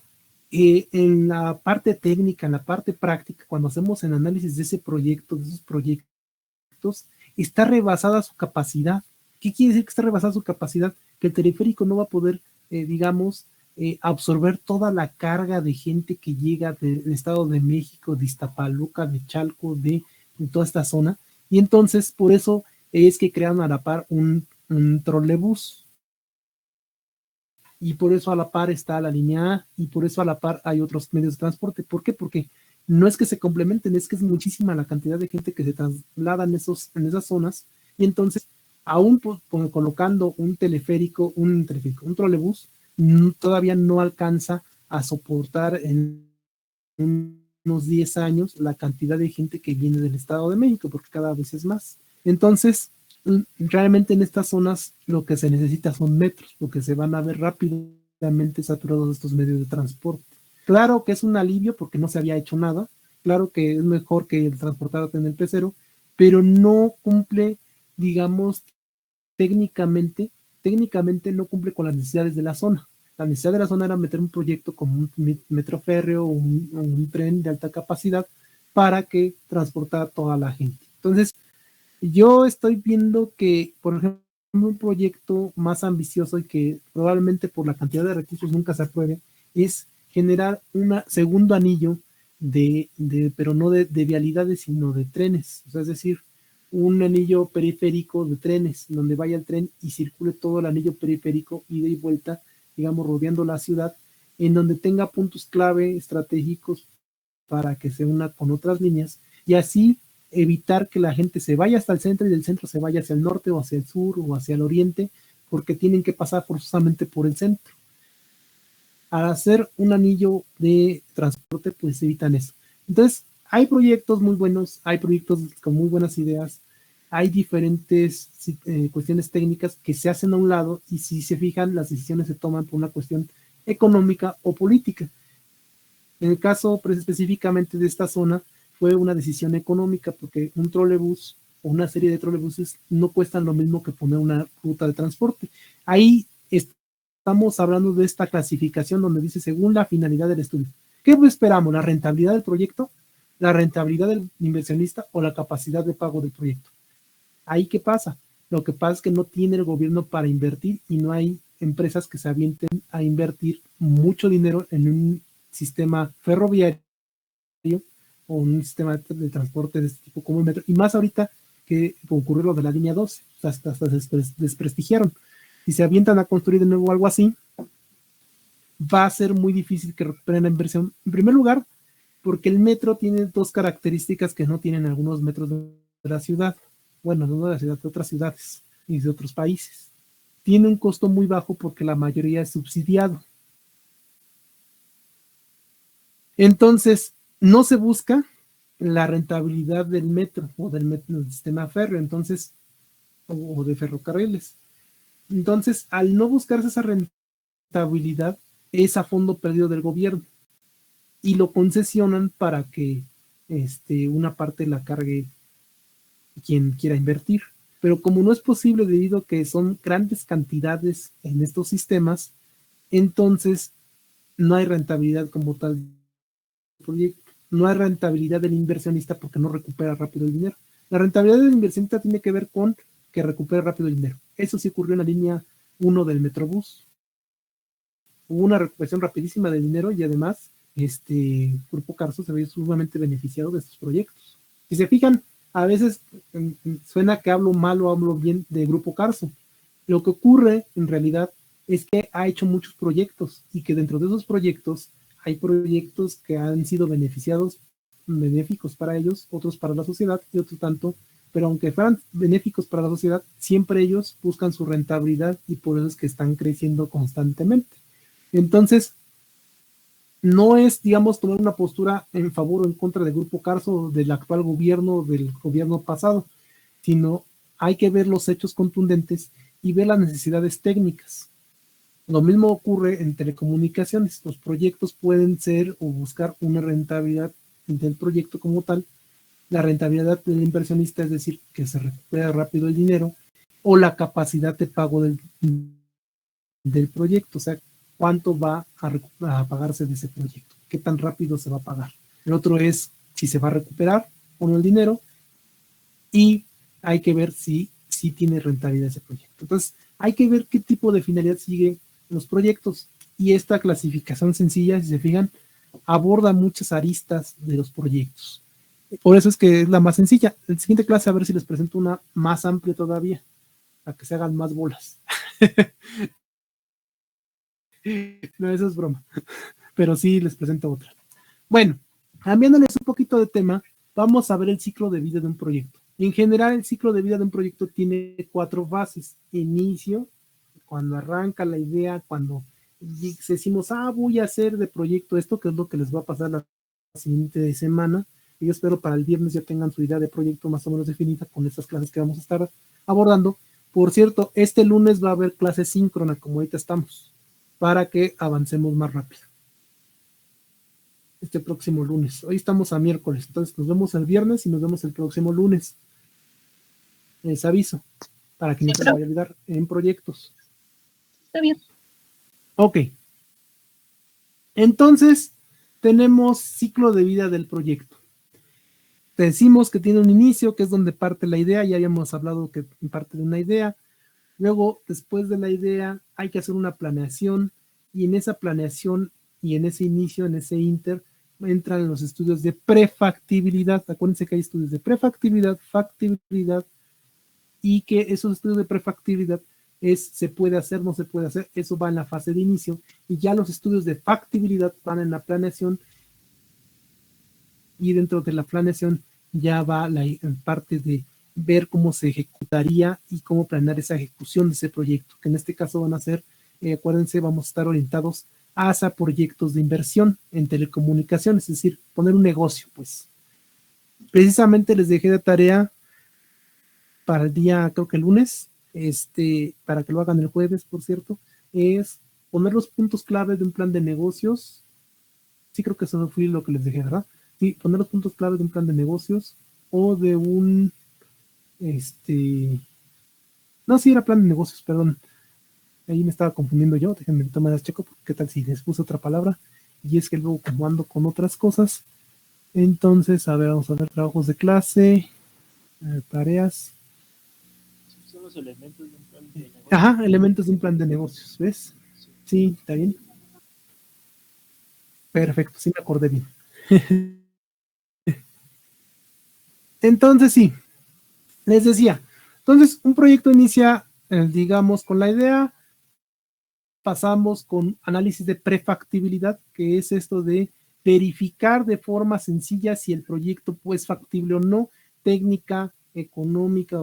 en la parte técnica, en la parte práctica, cuando hacemos el análisis de ese proyecto, de esos proyectos, está rebasada su capacidad. ¿Qué quiere decir que está rebasada su capacidad? Que el teleférico no va a poder, digamos, absorber toda la carga de gente que llega del Estado de México, de Iztapaluca, de Chalco, de toda esta zona. Y entonces, por eso es que crearon a la par un trolebús. Y por eso a la par está la línea A, y por eso a la par hay otros medios de transporte. ¿Por qué? Porque no es que se complementen, es que es muchísima la cantidad de gente que se traslada en esas zonas, y entonces, aún colocando un trolebús, todavía no alcanza a soportar en unos 10 años la cantidad de gente que viene del Estado de México, porque cada vez es más. Entonces, realmente en estas zonas lo que se necesita son metros, porque se van a ver rápidamente saturados estos medios de transporte. Claro que es un alivio porque no se había hecho nada, claro que es mejor que el transportador en el pecero, pero no cumple, digamos, técnicamente no cumple con las necesidades de la zona. La necesidad de la zona era meter un proyecto como un metro férreo o un tren de alta capacidad para que transportara a toda la gente. Entonces, yo estoy viendo que, por ejemplo, un proyecto más ambicioso y que probablemente por la cantidad de recursos nunca se apruebe, es generar un segundo anillo pero no de vialidades, sino de trenes. O sea, es decir, un anillo periférico de trenes, donde vaya el tren y circule todo el anillo periférico, ida y vuelta, digamos, rodeando la ciudad, en donde tenga puntos clave estratégicos para que se una con otras líneas, y así evitar que la gente se vaya hasta el centro y del centro se vaya hacia el norte o hacia el sur o hacia el oriente, porque tienen que pasar forzosamente por el centro. Al hacer un anillo de transporte, pues evitan eso. Entonces, hay proyectos muy buenos, hay proyectos con muy buenas ideas, hay diferentes cuestiones técnicas que se hacen a un lado, y si se fijan, las decisiones se toman por una cuestión económica o política. En el caso específicamente de esta zona, fue una decisión económica, porque un trolebús o una serie de trolebuses no cuestan lo mismo que poner una ruta de transporte. Ahí estamos hablando de esta clasificación donde dice según la finalidad del estudio. ¿Qué esperamos? ¿La rentabilidad del proyecto? ¿La rentabilidad del inversionista o la capacidad de pago del proyecto? ¿Ahí qué pasa? Lo que pasa es que no tiene el gobierno para invertir, y no hay empresas que se avienten a invertir mucho dinero en un sistema ferroviario o un sistema de transporte de este tipo como el metro, y más ahorita que ocurrió lo de la línea 12, hasta desprestigiaron. Si se avientan a construir de nuevo algo así, va a ser muy difícil que recuperen la inversión. En primer lugar, porque el metro tiene dos características que no tienen algunos metros de la ciudad. Bueno, no de la ciudad, de otras ciudades y de otros países. Tiene un costo muy bajo porque la mayoría es subsidiado. Entonces, no se busca la rentabilidad del metro o del sistema férreo, entonces, o de ferrocarriles. Entonces, al no buscarse esa rentabilidad, es a fondo perdido del gobierno, y lo concesionan para que una parte la cargue quien quiera invertir. Pero como no es posible debido a que son grandes cantidades en estos sistemas, entonces no hay rentabilidad como tal del proyecto. No hay rentabilidad del inversionista porque no recupera rápido el dinero. La rentabilidad del inversionista tiene que ver con que recupere rápido el dinero. Eso sí ocurrió en la línea 1 del Metrobús. Hubo una recuperación rapidísima del dinero, y además Grupo Carso se ve sumamente beneficiado de estos proyectos. Si se fijan, a veces suena que hablo mal o hablo bien de Grupo Carso. Lo que ocurre en realidad es que ha hecho muchos proyectos, y que dentro de esos proyectos hay proyectos que han sido benéficos para ellos, otros para la sociedad y otros tanto, pero aunque fueran benéficos para la sociedad, siempre ellos buscan su rentabilidad, y por eso es que están creciendo constantemente. Entonces, no es, digamos, tomar una postura en favor o en contra del Grupo Carso, del actual gobierno, del gobierno pasado, sino hay que ver los hechos contundentes y ver las necesidades técnicas. Lo mismo ocurre en telecomunicaciones. Los proyectos pueden ser o buscar una rentabilidad del proyecto como tal. La rentabilidad del inversionista, es decir, que se recupera rápido el dinero, o la capacidad de pago del proyecto, o sea, cuánto va a pagarse de ese proyecto, qué tan rápido se va a pagar. El otro es si se va a recuperar o no el dinero, y hay que ver si tiene rentabilidad ese proyecto. Entonces, hay que ver qué tipo de finalidad sigue los proyectos, y esta clasificación sencilla, si se fijan, aborda muchas aristas de los proyectos. Por eso es que es la más sencilla. En la siguiente clase a ver si les presento una más amplia todavía, para que se hagan más bolas. No, eso es broma, pero sí les presento otra. Bueno, cambiándoles un poquito de tema, vamos a ver el ciclo de vida de un proyecto. En general, el ciclo de vida de un proyecto tiene 4 fases. Inicio, cuando arranca la idea, cuando decimos, voy a hacer de proyecto esto, que es lo que les va a pasar la siguiente semana. Y yo espero para el viernes ya tengan su idea de proyecto más o menos definida con estas clases que vamos a estar abordando. Por cierto, este lunes va a haber clase síncrona, como ahorita estamos, para que avancemos más rápido. Este próximo lunes. Hoy estamos a miércoles, entonces nos vemos el viernes y nos vemos el próximo lunes. Les aviso, para que no se vaya a olvidar en proyectos. Está bien. Ok. Entonces, tenemos ciclo de vida del proyecto. Decimos que tiene un inicio, que es donde parte la idea. Ya habíamos hablado que parte de una idea. Luego, después de la idea, hay que hacer una planeación, y en esa planeación y en ese inicio, en ese inter, entran los estudios de prefactibilidad. Acuérdense que hay estudios de prefactibilidad, factibilidad, y que esos estudios de prefactibilidad se puede hacer, no se puede hacer, eso va en la fase de inicio, y ya los estudios de factibilidad van en la planeación, y dentro de la planeación ya va la parte de ver cómo se ejecutaría y cómo planear esa ejecución de ese proyecto, que en este caso van a ser, acuérdense, vamos a estar orientados hacia proyectos de inversión en telecomunicaciones, es decir, poner un negocio, pues. Precisamente les dejé de tarea para el día, creo que el lunes, para que lo hagan el jueves, por cierto, es poner los puntos clave de un plan de negocios. Sí, creo que eso fue lo que les dejé, ¿verdad? Sí, poner los puntos clave de un plan de negocios o de un, no, sí era plan de negocios, perdón. Ahí me estaba confundiendo yo, déjenme tomar el checo, porque qué tal si les puse otra palabra, y es que luego como ando con otras cosas. Entonces, a ver, vamos a ver trabajos de clase, tareas. Son los elementos de un plan de negocio. Ajá, elementos de un plan de negocios, ¿ves? Sí, está bien. Perfecto, sí me acordé bien. Entonces, sí, les decía, entonces un proyecto inicia, digamos, con la idea, pasamos con análisis de prefactibilidad, que es esto de verificar de forma sencilla si el proyecto es factible o no, técnica, económica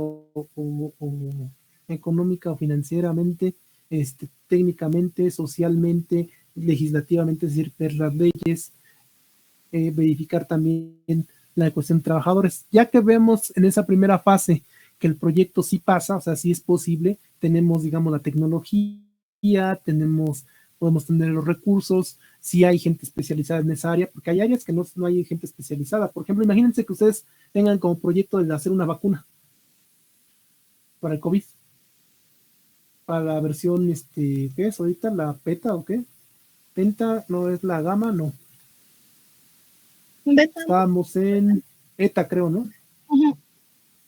económica o financieramente, técnicamente, socialmente, legislativamente, es decir, ver las leyes, verificar también la cuestión de trabajadores. Ya que vemos en esa primera fase que el proyecto sí pasa, o sea, sí es posible, tenemos, digamos, la tecnología, podemos tener los recursos, si hay gente especializada en esa área, porque hay áreas que no hay gente especializada. Por ejemplo, imagínense que ustedes tengan como proyecto el hacer una vacuna para el COVID, para la versión, ¿qué es ahorita? ¿La beta o qué? ¿Penta? ¿No es la gamma? No. Beta. Estábamos en ETA, creo, ¿no? Uh-huh.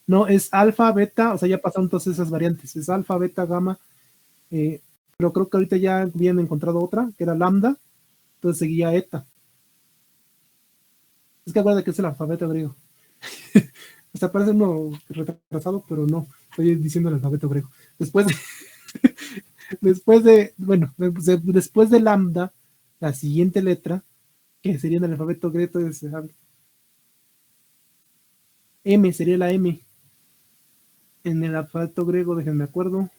No, es alfa, beta, o sea, ya pasaron todas esas variantes, es alfa, beta, gamma, pero creo que ahorita ya habían encontrado otra, que era lambda, entonces seguía eta. Es que acuerda que es el alfabeto griego. O sea, parece uno retrasado, pero no, estoy diciendo el alfabeto griego. Después de lambda, la siguiente letra, que sería en el alfabeto griego, es M, sería la M. En el alfabeto griego, déjenme acuerdo.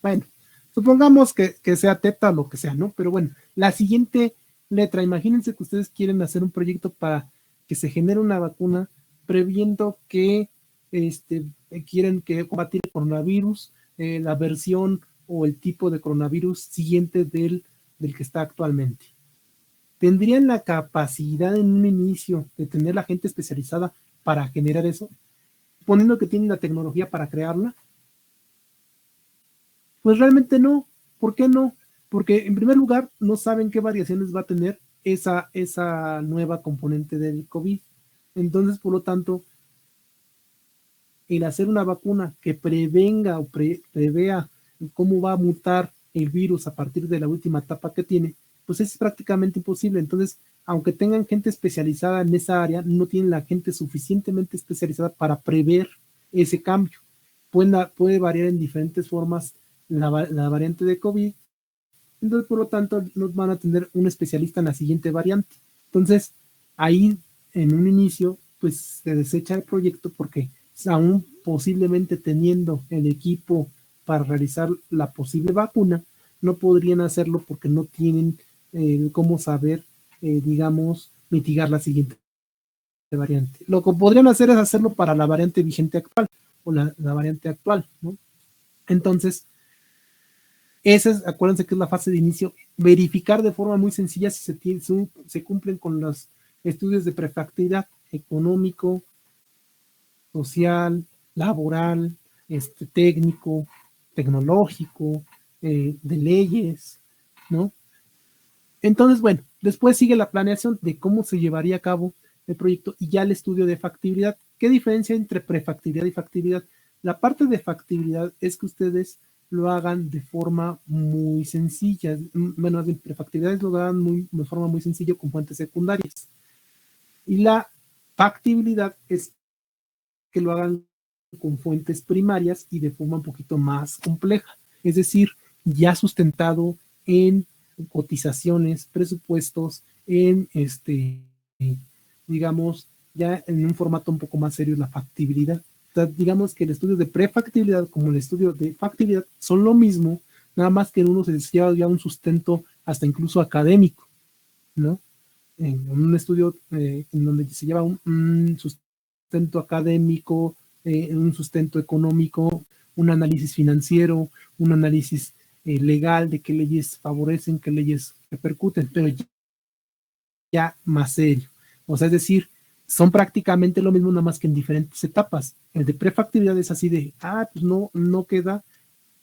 Bueno, supongamos que sea teta o lo que sea, ¿no? Pero bueno, la siguiente letra, imagínense que ustedes quieren hacer un proyecto para que se genere una vacuna, previendo que quieren que combatir el coronavirus, la versión o el tipo de coronavirus siguiente del que está actualmente. ¿Tendrían la capacidad en un inicio de tener la gente especializada para generar eso? Poniendo que tienen la tecnología para crearla. Pues realmente no. ¿Por qué no? Porque en primer lugar no saben qué variaciones va a tener esa nueva componente del COVID. Entonces, por lo tanto, el hacer una vacuna que prevenga o prevea cómo va a mutar el virus a partir de la última etapa que tiene, pues es prácticamente imposible. Entonces, aunque tengan gente especializada en esa área, no tienen la gente suficientemente especializada para prever ese cambio. Puede variar en diferentes formas la variante de COVID. Entonces, por lo tanto, nos van a tener un especialista en la siguiente variante. Entonces, ahí, en un inicio, pues se desecha el proyecto porque aún posiblemente teniendo el equipo para realizar la posible vacuna, no podrían hacerlo porque no tienen cómo saber, digamos, mitigar la siguiente variante. Lo que podrían hacer es hacerlo para la variante vigente actual o la variante actual, ¿no? Entonces, acuérdense que es la fase de inicio, verificar de forma muy sencilla si se cumplen con los estudios de prefactibilidad económico, social, laboral, técnico, tecnológico, de leyes, ¿no? Entonces, bueno, después sigue la planeación de cómo se llevaría a cabo el proyecto y ya el estudio de factibilidad. ¿Qué diferencia entre prefactibilidad y factibilidad? La parte de factibilidad es que ustedes lo hagan de forma muy sencilla. Bueno, las prefactibilidades lo hagan de forma muy sencilla con fuentes secundarias. Y la factibilidad es que lo hagan con fuentes primarias y de forma un poquito más compleja. Es decir, ya sustentado en cotizaciones, presupuestos, en digamos, ya en un formato un poco más serio la factibilidad. O sea, digamos que el estudio de prefactibilidad como el estudio de factibilidad son lo mismo, nada más que en uno se lleva ya un sustento hasta incluso académico, ¿no? En un estudio en donde se lleva un sustento académico, un sustento económico, un análisis financiero, un análisis legal de qué leyes favorecen, qué leyes repercuten, pero ya más serio. O sea, es decir, son prácticamente lo mismo, nada más que en diferentes etapas. El de prefactibilidad es así de, pues no queda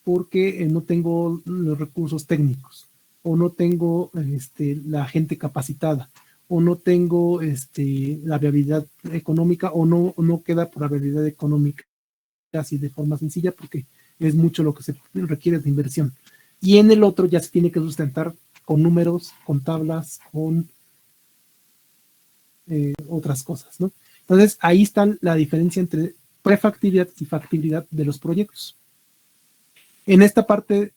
porque no tengo los recursos técnicos, o no tengo la gente capacitada, o no tengo la viabilidad económica, o no queda por la viabilidad económica, así de forma sencilla, porque es mucho lo que se requiere de inversión. Y en el otro ya se tiene que sustentar con números, con tablas, con otras cosas, ¿no? Entonces, ahí está la diferencia entre prefactibilidad y factibilidad de los proyectos. En esta parte,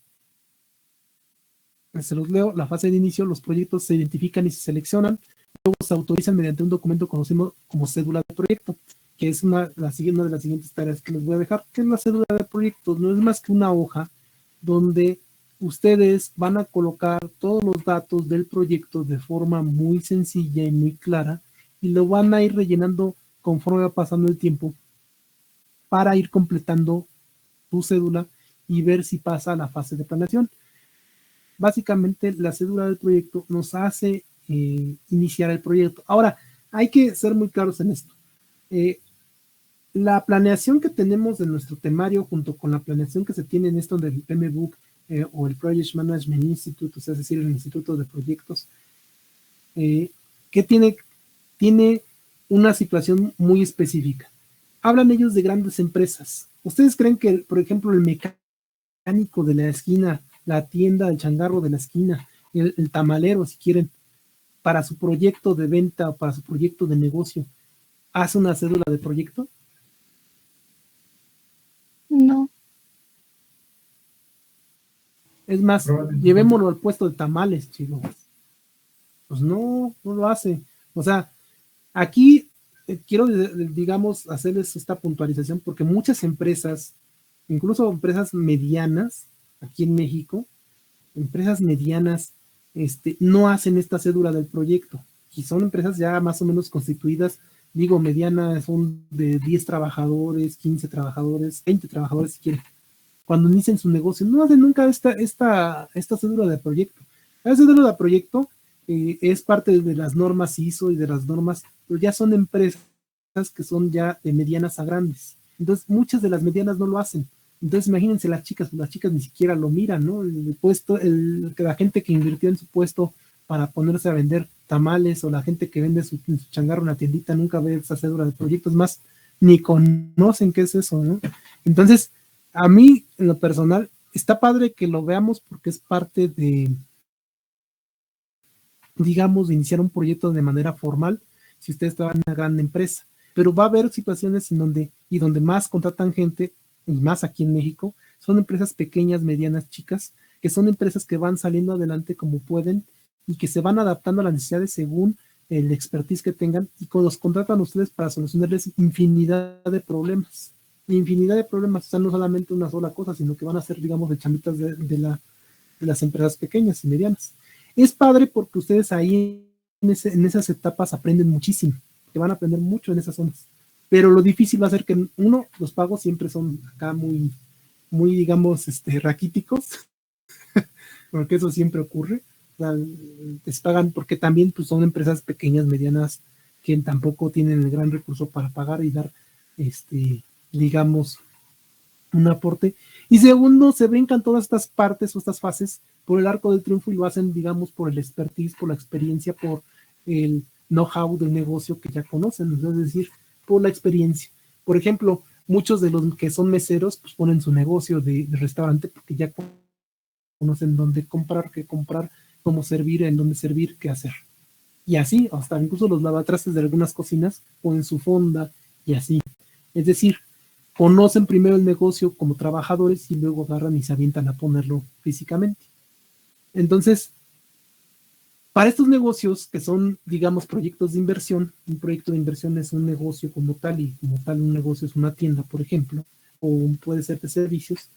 se los leo, la fase de inicio, los proyectos se identifican y se seleccionan, luego se autorizan mediante un documento conocido como cédula de proyecto, que es una de las siguientes tareas que les voy a dejar. ¿Qué es la cédula de proyecto? No es más que una hoja donde ustedes van a colocar todos los datos del proyecto de forma muy sencilla y muy clara, y lo van a ir rellenando conforme va pasando el tiempo para ir completando tu cédula y ver si pasa a la fase de planeación. Básicamente, la cédula del proyecto nos hace iniciar el proyecto. Ahora, hay que ser muy claros en esto. La planeación que tenemos de nuestro temario junto con la planeación que se tiene en esto del PMBOK o el Project Management Institute, o sea, es decir, el Instituto de Proyectos, que tiene una situación muy específica. Hablan ellos de grandes empresas. ¿Ustedes creen que, por ejemplo, el mecánico de la esquina, la tienda, el changarro de la esquina, el tamalero, si quieren, para su proyecto de venta o para su proyecto de negocio, hace una cédula de proyecto? No. Es más, llevémoslo al puesto de tamales, chicos. Pues no lo hace. O sea, aquí quiero, digamos, hacerles esta puntualización porque muchas empresas, incluso empresas medianas, aquí en México, empresas medianas, no hacen esta cédula del proyecto. Y son empresas ya más o menos constituidas, digo, medianas, son de 10 trabajadores, 15 trabajadores, 20 trabajadores si quieren. cuando inician su negocio, no hacen nunca esta cédula de proyecto. La cédula de proyecto es parte de las normas ISO y de las normas, pero ya son empresas que son ya de medianas a grandes. Entonces, muchas de las medianas no lo hacen. Entonces, imagínense las chicas ni siquiera lo miran, ¿no? El puesto, la gente que invirtió en su puesto para ponerse a vender tamales, o la gente que vende su changarro en la tiendita nunca ve esa cédula de proyectos, más ni conocen qué es eso, ¿no? Entonces, a mí, en lo personal, está padre que lo veamos porque es parte de, digamos, de iniciar un proyecto de manera formal, si usted está en una gran empresa. Pero va a haber situaciones en donde más contratan gente, y más aquí en México, son empresas pequeñas, medianas, chicas, que son empresas que van saliendo adelante como pueden y que se van adaptando a las necesidades según el expertise que tengan, y los contratan a ustedes para solucionarles infinidad de problemas. O sea, no solamente una sola cosa, sino que van a ser, digamos, de chamitas de las empresas pequeñas y medianas. Es padre porque ustedes ahí en esas etapas aprenden muchísimo, que van a aprender mucho en esas zonas. Pero lo difícil va a ser que, uno, los pagos siempre son acá muy, digamos, raquíticos, porque eso siempre ocurre. O sea, les pagan porque también pues, son empresas pequeñas, medianas, que tampoco tienen el gran recurso para pagar y dar, digamos, un aporte. Y segundo, se brincan todas estas partes o estas fases por el arco del triunfo y lo hacen, digamos, por el expertise, por la experiencia, por el know-how del negocio que ya conocen, es decir, por la experiencia. Por ejemplo, muchos de los que son meseros pues ponen su negocio de restaurante porque ya conocen dónde comprar, qué comprar, cómo servir, en dónde servir, qué hacer. Y así, hasta incluso los lavatrastes de algunas cocinas ponen su fonda y así. Es decir, conocen primero el negocio como trabajadores y luego agarran y se avientan a ponerlo físicamente. Entonces, para estos negocios que son, digamos, proyectos de inversión, un proyecto de inversión es un negocio como tal, y como tal un negocio es una tienda, por ejemplo, o puede ser de servicios,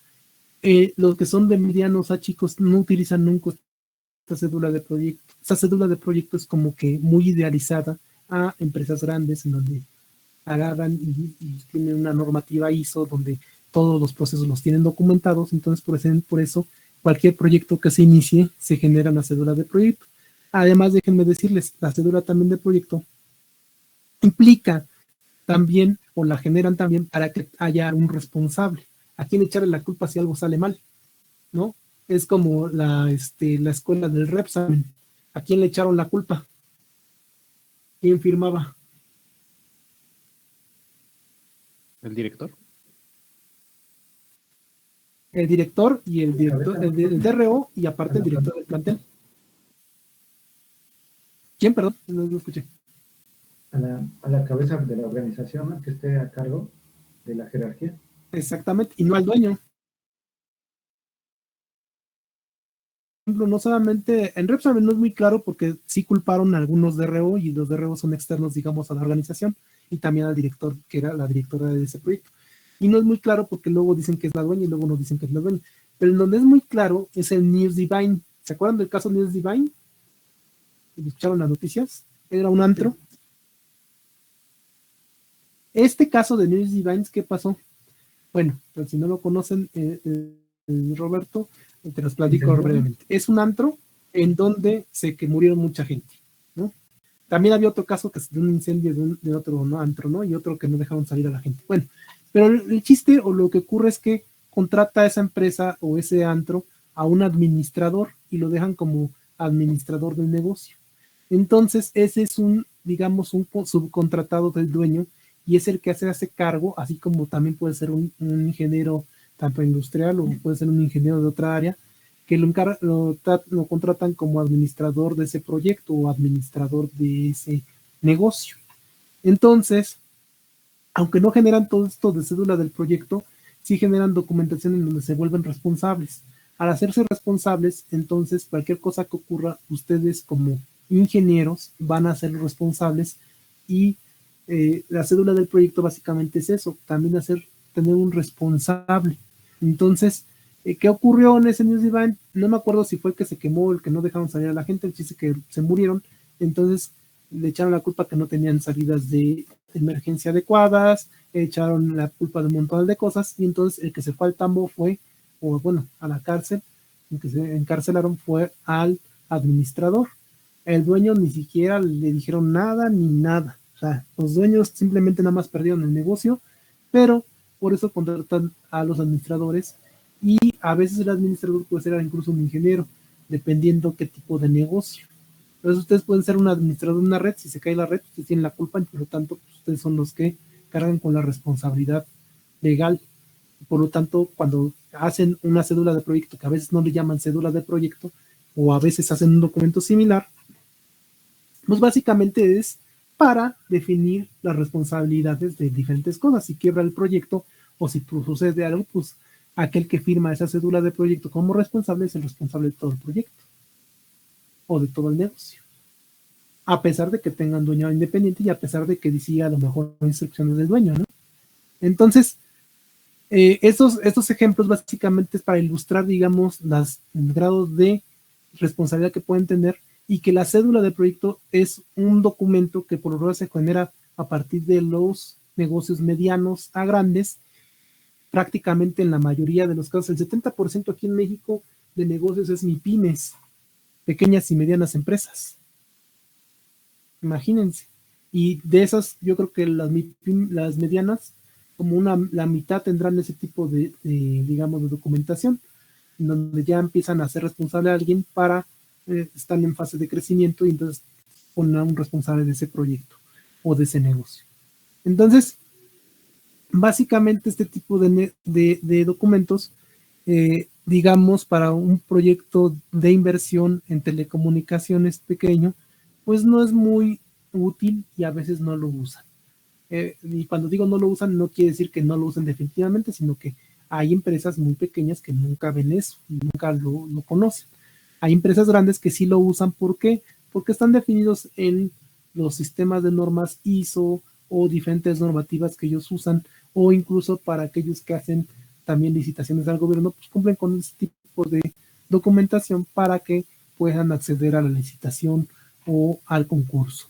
los que son de medianos a chicos no utilizan nunca esta cédula de proyecto. Esta cédula de proyecto es como que muy idealizada a empresas grandes en donde agarran y tienen una normativa ISO donde todos los procesos los tienen documentados. Entonces por eso cualquier proyecto que se inicie se genera una cédula de proyecto. Además, déjenme decirles, la cédula también de proyecto implica también, o la generan también para que haya un responsable. ¿A quién echarle la culpa si algo sale mal? ¿No? Es como la escuela del Repsamen. ¿A quién le echaron la culpa? ¿Quién firmaba? ¿El director? El director y el director, el DRO y aparte el director del plantel. ¿Quién, perdón? No lo escuché. A la cabeza de la organización, ¿no? Que esté a cargo de la jerarquía. Exactamente, y no al dueño. Por ejemplo, no solamente en Repsamen no es muy claro porque sí culparon a algunos DRO y los DRO son externos, digamos, a la organización y también al director, que era la directora de ese proyecto. Y no es muy claro porque luego dicen que es la dueña y luego nos dicen que es la dueña. Pero en donde es muy claro es el News Divine. ¿Se acuerdan del caso News Divine? ¿Escucharon las noticias? Era un antro. Este caso de News Divine, ¿qué pasó? Bueno, pues si no lo conocen, Roberto, te los platico brevemente. Es un antro en donde que murieron mucha gente, ¿no? También había otro caso que es de un incendio de otro, ¿no? Antro, ¿no? Y otro que no dejaron salir a la gente. Bueno, pero el chiste o lo que ocurre es que contrata a esa empresa o ese antro a un administrador y lo dejan como administrador del negocio. Entonces, ese es digamos, un subcontratado del dueño y es el que se hace cargo, así como también puede ser un ingeniero tanto industrial o puede ser un ingeniero de otra área, que lo contratan como administrador de ese proyecto o administrador de ese negocio. Entonces, aunque no generan todo esto de cédula del proyecto, sí generan documentación en donde se vuelven responsables. Al hacerse responsables, entonces cualquier cosa que ocurra, ustedes como ingenieros van a ser responsables y la cédula del proyecto básicamente es eso, también tener un responsable. Entonces, ¿qué ocurrió en ese News Divine? No me acuerdo si fue el que se quemó, el que no dejaron salir a la gente, el chiste que se murieron, entonces le echaron la culpa que no tenían salidas de emergencia adecuadas, echaron la culpa de un montón de cosas, y entonces el que se fue al tambo fue o bueno, a la cárcel, en que se encarcelaron fue al administrador. El dueño ni siquiera le dijeron nada ni nada. O sea, los dueños simplemente nada más perdieron el negocio, pero por eso contratan a los administradores y a veces el administrador puede ser incluso un ingeniero, dependiendo qué tipo de negocio. Entonces ustedes pueden ser un administrador de una red, si se cae la red, ustedes tienen la culpa y por lo tanto pues, ustedes son los que cargan con la responsabilidad legal. Por lo tanto, cuando hacen una cédula de proyecto, que a veces no le llaman cédula de proyecto, o a veces hacen un documento similar, pues básicamente es para definir las responsabilidades de diferentes cosas. Si quiebra el proyecto o si sucede algo, pues aquel que firma esa cédula de proyecto como responsable es el responsable de todo el proyecto o de todo el negocio. A pesar de que tengan dueño independiente y a pesar de que decía a lo mejor instrucciones del dueño, ¿no? Entonces, estos ejemplos básicamente es para ilustrar, digamos, los grados de responsabilidad que pueden tener y que la cédula de proyecto es un documento que por lo general se genera a partir de los negocios medianos a grandes, prácticamente en la mayoría de los casos, el 70% aquí en México de negocios es MIPYMES, pequeñas y medianas empresas. Imagínense. Y de esas, yo creo que las medianas, como la mitad tendrán ese tipo digamos, de documentación, en donde ya empiezan a ser responsable a alguien para están en fase de crecimiento y entonces ponen a un responsable de ese proyecto o de ese negocio. Entonces, básicamente este tipo de documentos, digamos, para un proyecto de inversión en telecomunicaciones pequeño, pues no es muy útil y a veces no lo usan. Y cuando digo no lo usan, no quiere decir que no lo usen definitivamente, sino que hay empresas muy pequeñas que nunca ven eso, nunca lo conocen. Hay empresas grandes que sí lo usan. ¿Por qué? Porque están definidos en los sistemas de normas ISO o diferentes normativas que ellos usan, o incluso para aquellos que hacen también licitaciones al gobierno, pues cumplen con ese tipo de documentación para que puedan acceder a la licitación o al concurso.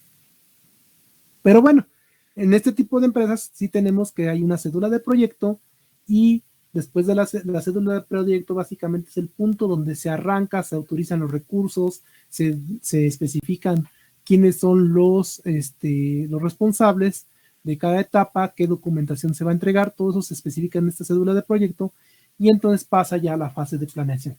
Pero bueno, en este tipo de empresas sí tenemos que hay una cédula de proyecto y después de la cédula de proyecto básicamente es el punto donde se arranca, se autorizan los recursos, se especifican quiénes son los responsables de cada etapa, qué documentación se va a entregar, todo eso se especifica en esta cédula de proyecto y entonces pasa ya a la fase de planeación,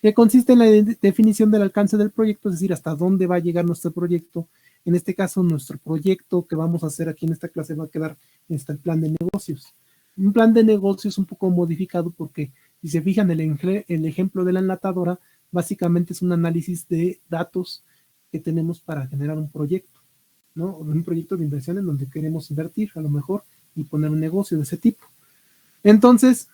que consiste en la definición del alcance del proyecto, es decir, hasta dónde va a llegar nuestro proyecto. En este caso, nuestro proyecto que vamos a hacer aquí en esta clase va a quedar en el plan de negocios. Un plan de negocios un poco modificado porque, si se fijan, el ejemplo de la enlatadora, básicamente es un análisis de datos que tenemos para generar un proyecto, ¿no? Un proyecto de inversión en donde queremos invertir, a lo mejor, y poner un negocio de ese tipo. Entonces,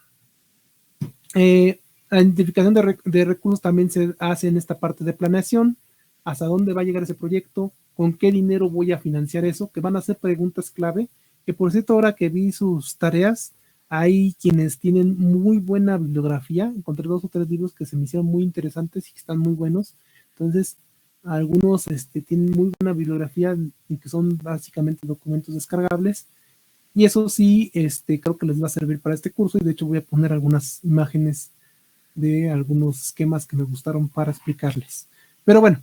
la identificación de recursos también se hace en esta parte de planeación, hasta dónde va a llegar ese proyecto, con qué dinero voy a financiar eso, que van a ser preguntas clave, que por cierto, ahora que vi sus tareas, hay quienes tienen muy buena bibliografía, encontré 2 o 3 libros que se me hicieron muy interesantes y que están muy buenos, entonces algunos tienen muy buena bibliografía y que son básicamente documentos descargables, y eso sí, creo que les va a servir para este curso, y de hecho voy a poner algunas imágenes de algunos esquemas que me gustaron para explicarles. Pero bueno,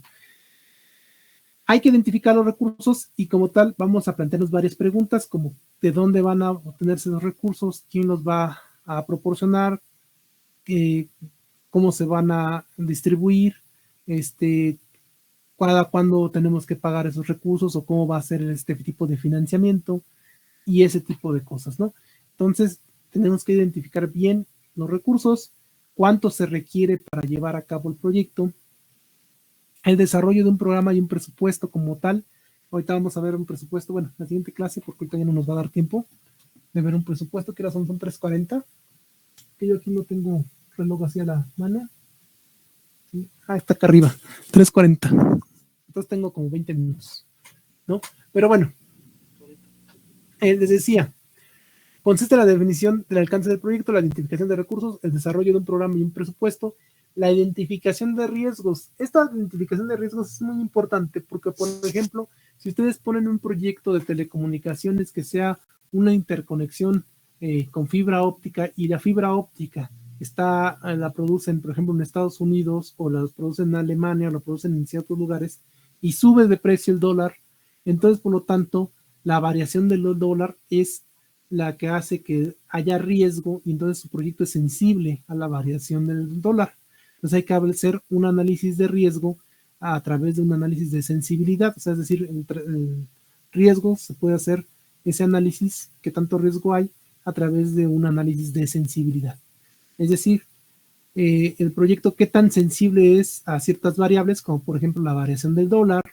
hay que identificar los recursos y como tal vamos a plantearnos varias preguntas como de dónde van a obtenerse los recursos, quién los va a proporcionar, cómo se van a distribuir, cuándo tenemos que pagar esos recursos o cómo va a ser este tipo de financiamiento y ese tipo de cosas, ¿no? Entonces tenemos que identificar bien los recursos, cuánto se requiere para llevar a cabo el proyecto, el desarrollo de un programa y un presupuesto como tal. Ahorita vamos a ver un presupuesto, bueno, en la siguiente clase, porque ahorita ya no nos va a dar tiempo de ver un presupuesto, que ahora son 3:40, que yo aquí no tengo reloj así a la mano. ¿Sí? Está acá arriba, 3:40. Entonces tengo como 20 minutos, ¿no? Pero bueno, les decía, consiste en la definición del alcance del proyecto, la identificación de recursos, el desarrollo de un programa y un presupuesto, la identificación de riesgos. Esta identificación de riesgos es muy importante porque, por ejemplo, si ustedes ponen un proyecto de telecomunicaciones que sea una interconexión con fibra óptica y la fibra óptica la producen, por ejemplo, en Estados Unidos, o la producen en Alemania, o la producen en ciertos lugares, y sube de precio el dólar. Entonces, por lo tanto, la variación del dólar es la que hace que haya riesgo, y entonces su proyecto es sensible a la variación del dólar. Entonces hay que hacer un análisis de riesgo a través de un análisis de sensibilidad, o sea, es decir, el riesgo se puede hacer ese análisis, qué tanto riesgo hay, a través de un análisis de sensibilidad. Es decir, el proyecto qué tan sensible es a ciertas variables, como por ejemplo la variación del dólar,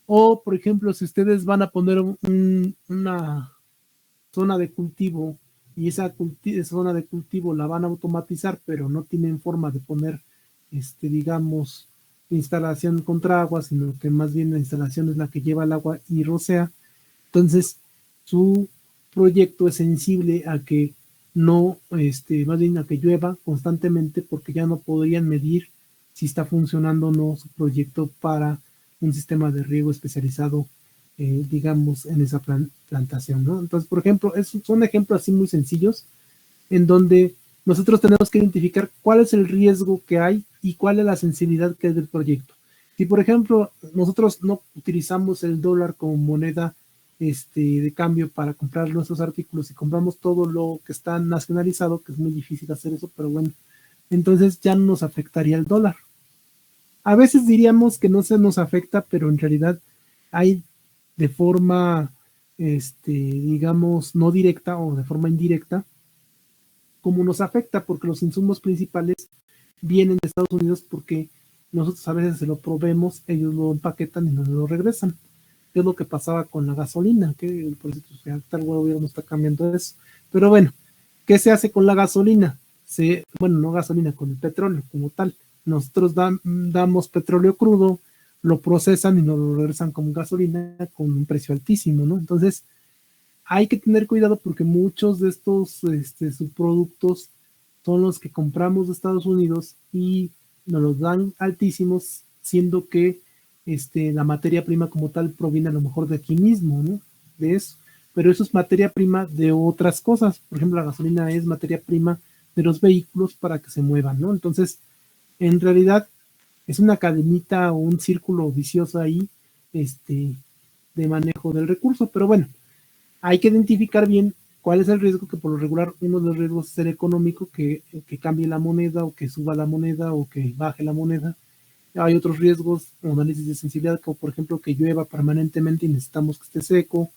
o por ejemplo, si ustedes van a poner una zona de cultivo, y esa zona de cultivo la van a automatizar, pero no tienen forma de poner, digamos, instalación contra agua, sino que más bien la instalación es la que lleva el agua y rocea. Entonces, su proyecto es sensible a que no, más bien a que llueva constantemente, porque ya no podrían medir si está funcionando o no su proyecto para un sistema de riego especializado, digamos, en esa plantación, ¿no? Entonces, por ejemplo, son ejemplos así muy sencillos, en donde nosotros tenemos que identificar cuál es el riesgo que hay y cuál es la sensibilidad que es del proyecto. Si, por ejemplo, nosotros no utilizamos el dólar como moneda de cambio para comprar nuestros artículos, y compramos todo lo que está nacionalizado, que es muy difícil hacer eso, pero bueno, entonces ya no nos afectaría el dólar. A veces diríamos que no se nos afecta, pero en realidad hay de forma, digamos, no directa o de forma indirecta, como nos afecta, porque los insumos principales vienen de Estados Unidos, porque nosotros a veces se lo probemos, ellos lo empaquetan y nos lo regresan. Es lo que pasaba con la gasolina, que por eso hasta el gobierno está cambiando eso. Pero bueno, ¿qué se hace con la gasolina? Bueno, no gasolina, con el petróleo como tal. Nosotros damos petróleo crudo, lo procesan y nos lo regresan como gasolina con un precio altísimo, ¿no? Entonces, hay que tener cuidado, porque muchos de estos subproductos son los que compramos de Estados Unidos y nos los dan altísimos, siendo que la materia prima como tal proviene a lo mejor de aquí mismo, ¿no? De eso. Pero eso es materia prima de otras cosas. Por ejemplo, la gasolina es materia prima de los vehículos para que se muevan, ¿no? Entonces, en realidad, es una cadenita o un círculo vicioso ahí, de manejo del recurso. Pero bueno, hay que identificar bien cuál es el riesgo, que por lo regular uno de los riesgos es el económico, que cambie la moneda, o que suba la moneda, o que baje la moneda. Hay otros riesgos, análisis de sensibilidad, como por ejemplo que llueva permanentemente y necesitamos que esté seco,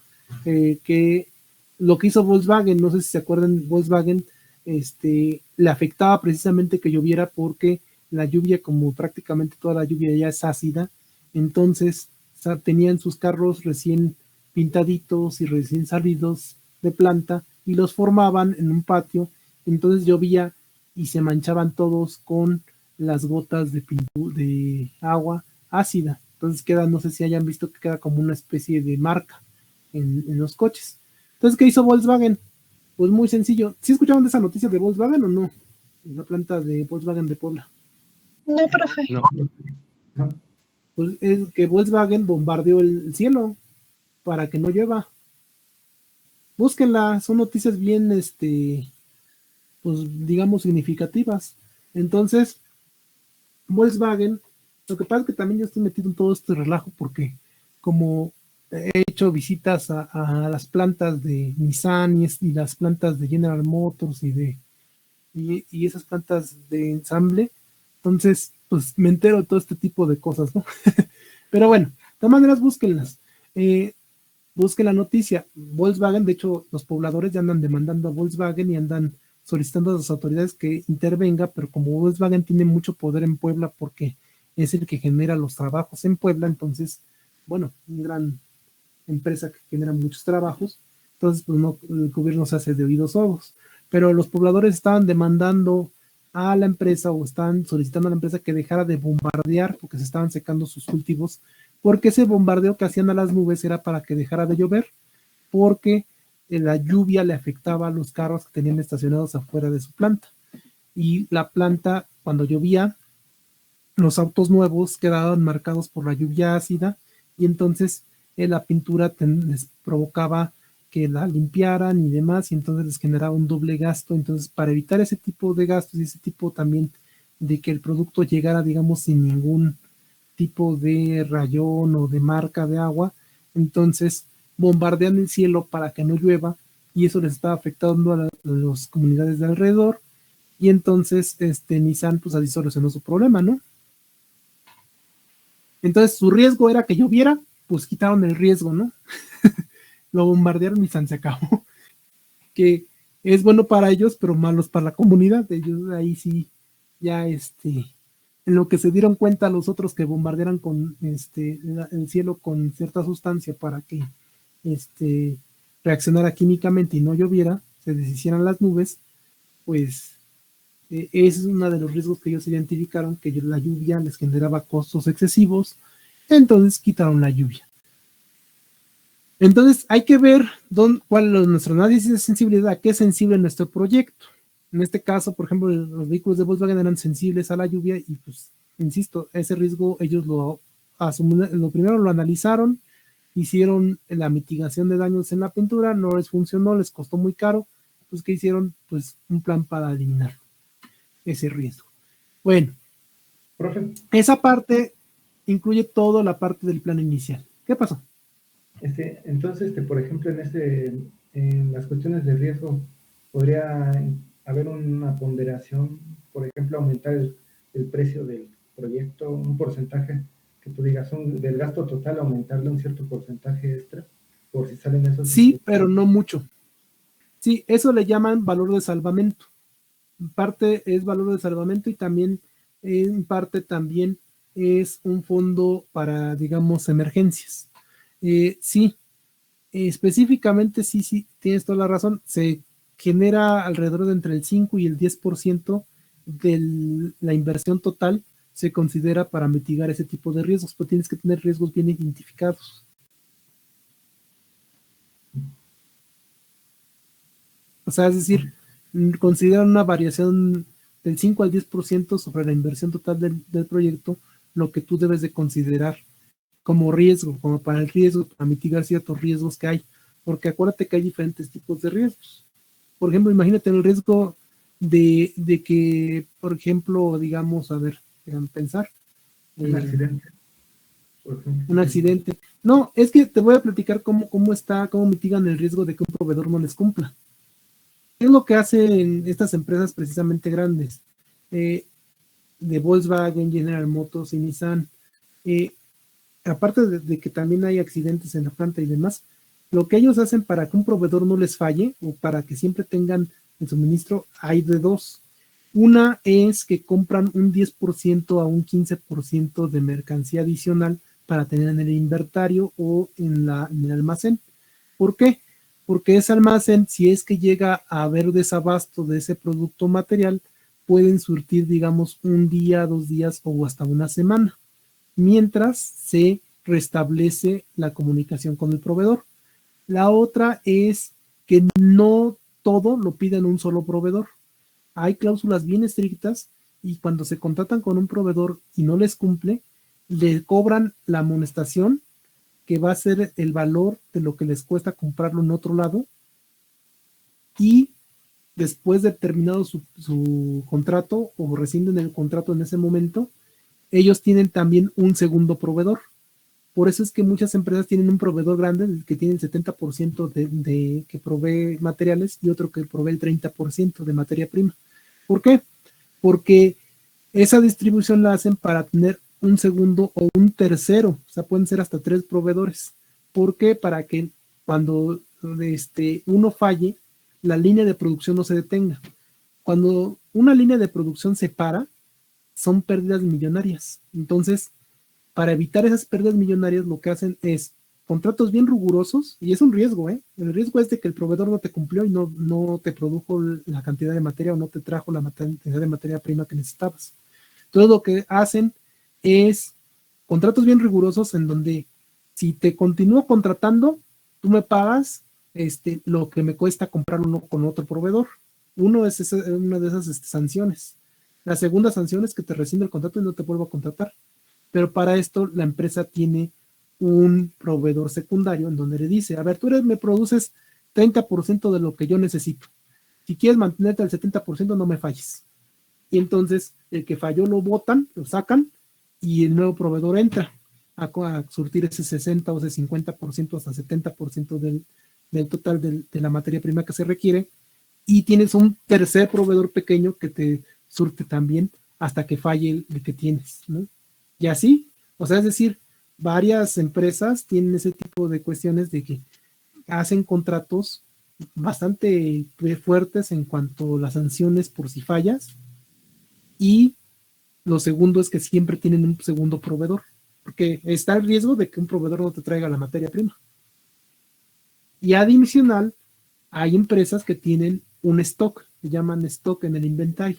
que lo que hizo Volkswagen, no sé si se acuerdan, Volkswagen le afectaba precisamente que lloviera, porque la lluvia, como prácticamente toda la lluvia ya es ácida, entonces tenían sus carros recién pintaditos y recién salidos de planta, y los formaban en un patio, entonces llovía y se manchaban todos con las gotas de agua ácida. Entonces queda, no sé si hayan visto que queda como una especie de marca en los coches. Entonces, ¿qué hizo Volkswagen? Pues muy sencillo. ¿Sí escucharon de esa noticia de Volkswagen o no? En la planta de Volkswagen de Puebla. No, profe. No. ¿No? Pues es que Volkswagen bombardeó el cielo para que no llueva. Búsquenla, son noticias bien, pues digamos, significativas. Entonces, Volkswagen, lo que pasa es que también yo estoy metido en todo este relajo, porque como he hecho visitas a las plantas de Nissan y las plantas de General Motors y esas plantas de ensamble, entonces pues me entero de todo este tipo de cosas, ¿no? Pero bueno, de todas maneras búsquenlas. Busquen la noticia. Volkswagen, de hecho, los pobladores ya andan demandando a Volkswagen y andan solicitando a las autoridades que intervenga, pero como Volkswagen tiene mucho poder en Puebla, porque es el que genera los trabajos en Puebla, entonces, bueno, una gran empresa que genera muchos trabajos, entonces pues no, el gobierno se hace de oídos sordos. Pero los pobladores estaban demandando a la empresa, o estaban solicitando a la empresa que dejara de bombardear, porque se estaban secando sus cultivos, porque ese bombardeo que hacían a las nubes era para que dejara de llover, porque la lluvia le afectaba a los carros que tenían estacionados afuera de su planta. Y la planta, cuando llovía, los autos nuevos quedaban marcados por la lluvia ácida, y entonces la pintura les provocaba que la limpiaran y demás, y entonces les generaba un doble gasto. Entonces, para evitar ese tipo de gastos y ese tipo también de que el producto llegara, digamos, sin ningún tipo de rayón o de marca de agua, entonces bombardean el cielo para que no llueva, y eso les estaba afectando a las comunidades de alrededor, y entonces Nissan pues así solucionó su problema, ¿no? Entonces su riesgo era que lloviera, pues quitaron el riesgo, ¿no? Lo bombardearon y se acabó. Que es bueno para ellos, pero malos para la comunidad. Ellos ahí sí, ya en lo que se dieron cuenta los otros que bombardearan con el cielo con cierta sustancia para que reaccionara químicamente y no lloviera, se deshicieran las nubes, pues ese es uno de los riesgos que ellos identificaron, que la lluvia les generaba costos excesivos, entonces quitaron la lluvia. Entonces hay que ver cuál es nuestro análisis de sensibilidad, a qué es sensible nuestro proyecto. En este caso, por ejemplo, los vehículos de Volkswagen eran sensibles a la lluvia y pues, insisto, ese riesgo ellos lo asumieron, lo primero lo analizaron, hicieron la mitigación de daños en la pintura, no les funcionó, les costó muy caro, pues ¿qué hicieron? Pues un plan para eliminar ese riesgo. Bueno, Profe, esa parte incluye toda la parte del plan inicial. ¿Qué pasó? entonces, por ejemplo, en las cuestiones de riesgo, podría haber una ponderación, por ejemplo, aumentar el precio del proyecto, un porcentaje que tú digas, del gasto total, aumentarle un cierto porcentaje extra, por si salen esos. Sí, pero no mucho. Sí, eso le llaman valor de salvamento. En parte es valor de salvamento y también, en parte también es un fondo para, digamos, emergencias. Sí, específicamente sí, tienes toda la razón. Se genera alrededor de entre el 5 y el 10% de la inversión total se considera para mitigar ese tipo de riesgos, pero tienes que tener riesgos bien identificados. O sea, es decir, consideran una variación del 5 al 10% sobre la inversión total del proyecto, lo que tú debes de considerar como riesgo, como para el riesgo, para mitigar ciertos riesgos que hay, porque acuérdate que hay diferentes tipos de riesgos. Por ejemplo, imagínate el riesgo de que, por ejemplo, digamos, a ver, déjame pensar. Un accidente. Por ejemplo. Un accidente. No, es que te voy a platicar cómo mitigan el riesgo de que un proveedor no les cumpla. ¿Qué es lo que hacen estas empresas precisamente grandes? De Volkswagen, General Motors y Nissan. Aparte de que también hay accidentes en la planta y demás, lo que ellos hacen para que un proveedor no les falle o para que siempre tengan el suministro, hay de dos. Una es que compran un 10% a un 15% de mercancía adicional para tener en el inventario o en el almacén. ¿Por qué? Porque ese almacén, si es que llega a haber desabasto de ese producto material, pueden surtir, digamos, un día, 2 días o hasta una semana, mientras se restablece la comunicación con el proveedor. La otra es que no todo lo piden un solo proveedor. Hay cláusulas bien estrictas y cuando se contratan con un proveedor y no les cumple, le cobran la amonestación, que va a ser el valor de lo que les cuesta comprarlo en otro lado, y después de terminado su contrato o rescinden el contrato en ese momento, ellos tienen también un segundo proveedor. Por eso es que muchas empresas tienen un proveedor grande que tiene el 70% que provee materiales y otro que provee el 30% de materia prima. ¿Por qué? Porque esa distribución la hacen para tener un segundo o un tercero, o sea, pueden ser hasta 3 proveedores. ¿Por qué? Para que cuando uno falle, la línea de producción no se detenga. Cuando una línea de producción se para, son pérdidas millonarias. Entonces, para evitar esas pérdidas millonarias, lo que hacen es contratos bien rigurosos, y es un riesgo, ¿eh? El riesgo es de que el proveedor no te cumplió y no te produjo la cantidad de materia o no te trajo la cantidad de materia prima que necesitabas. Entonces, lo que hacen es contratos bien rigurosos en donde si te continúo contratando, tú me pagas lo que me cuesta comprarlo con otro proveedor. Una de esas sanciones. La segunda sanción es que te rescinde el contrato y no te vuelvo a contratar. Pero para esto la empresa tiene un proveedor secundario en donde le dice, a ver, me produces 30% de lo que yo necesito. Si quieres mantenerte al 70%, no me falles. Y entonces el que falló lo botan, lo sacan y el nuevo proveedor entra a surtir ese 60 o ese 50% hasta 70% del total de la materia prima que se requiere, y tienes un tercer proveedor pequeño que te surte también hasta que falle el que tienes, ¿no? Y así, o sea, es decir, varias empresas tienen ese tipo de cuestiones de que hacen contratos bastante fuertes en cuanto a las sanciones por si fallas, y lo segundo es que siempre tienen un segundo proveedor, porque está el riesgo de que un proveedor no te traiga la materia prima. Y adicional, hay empresas que tienen un stock, se llaman stock en el inventario.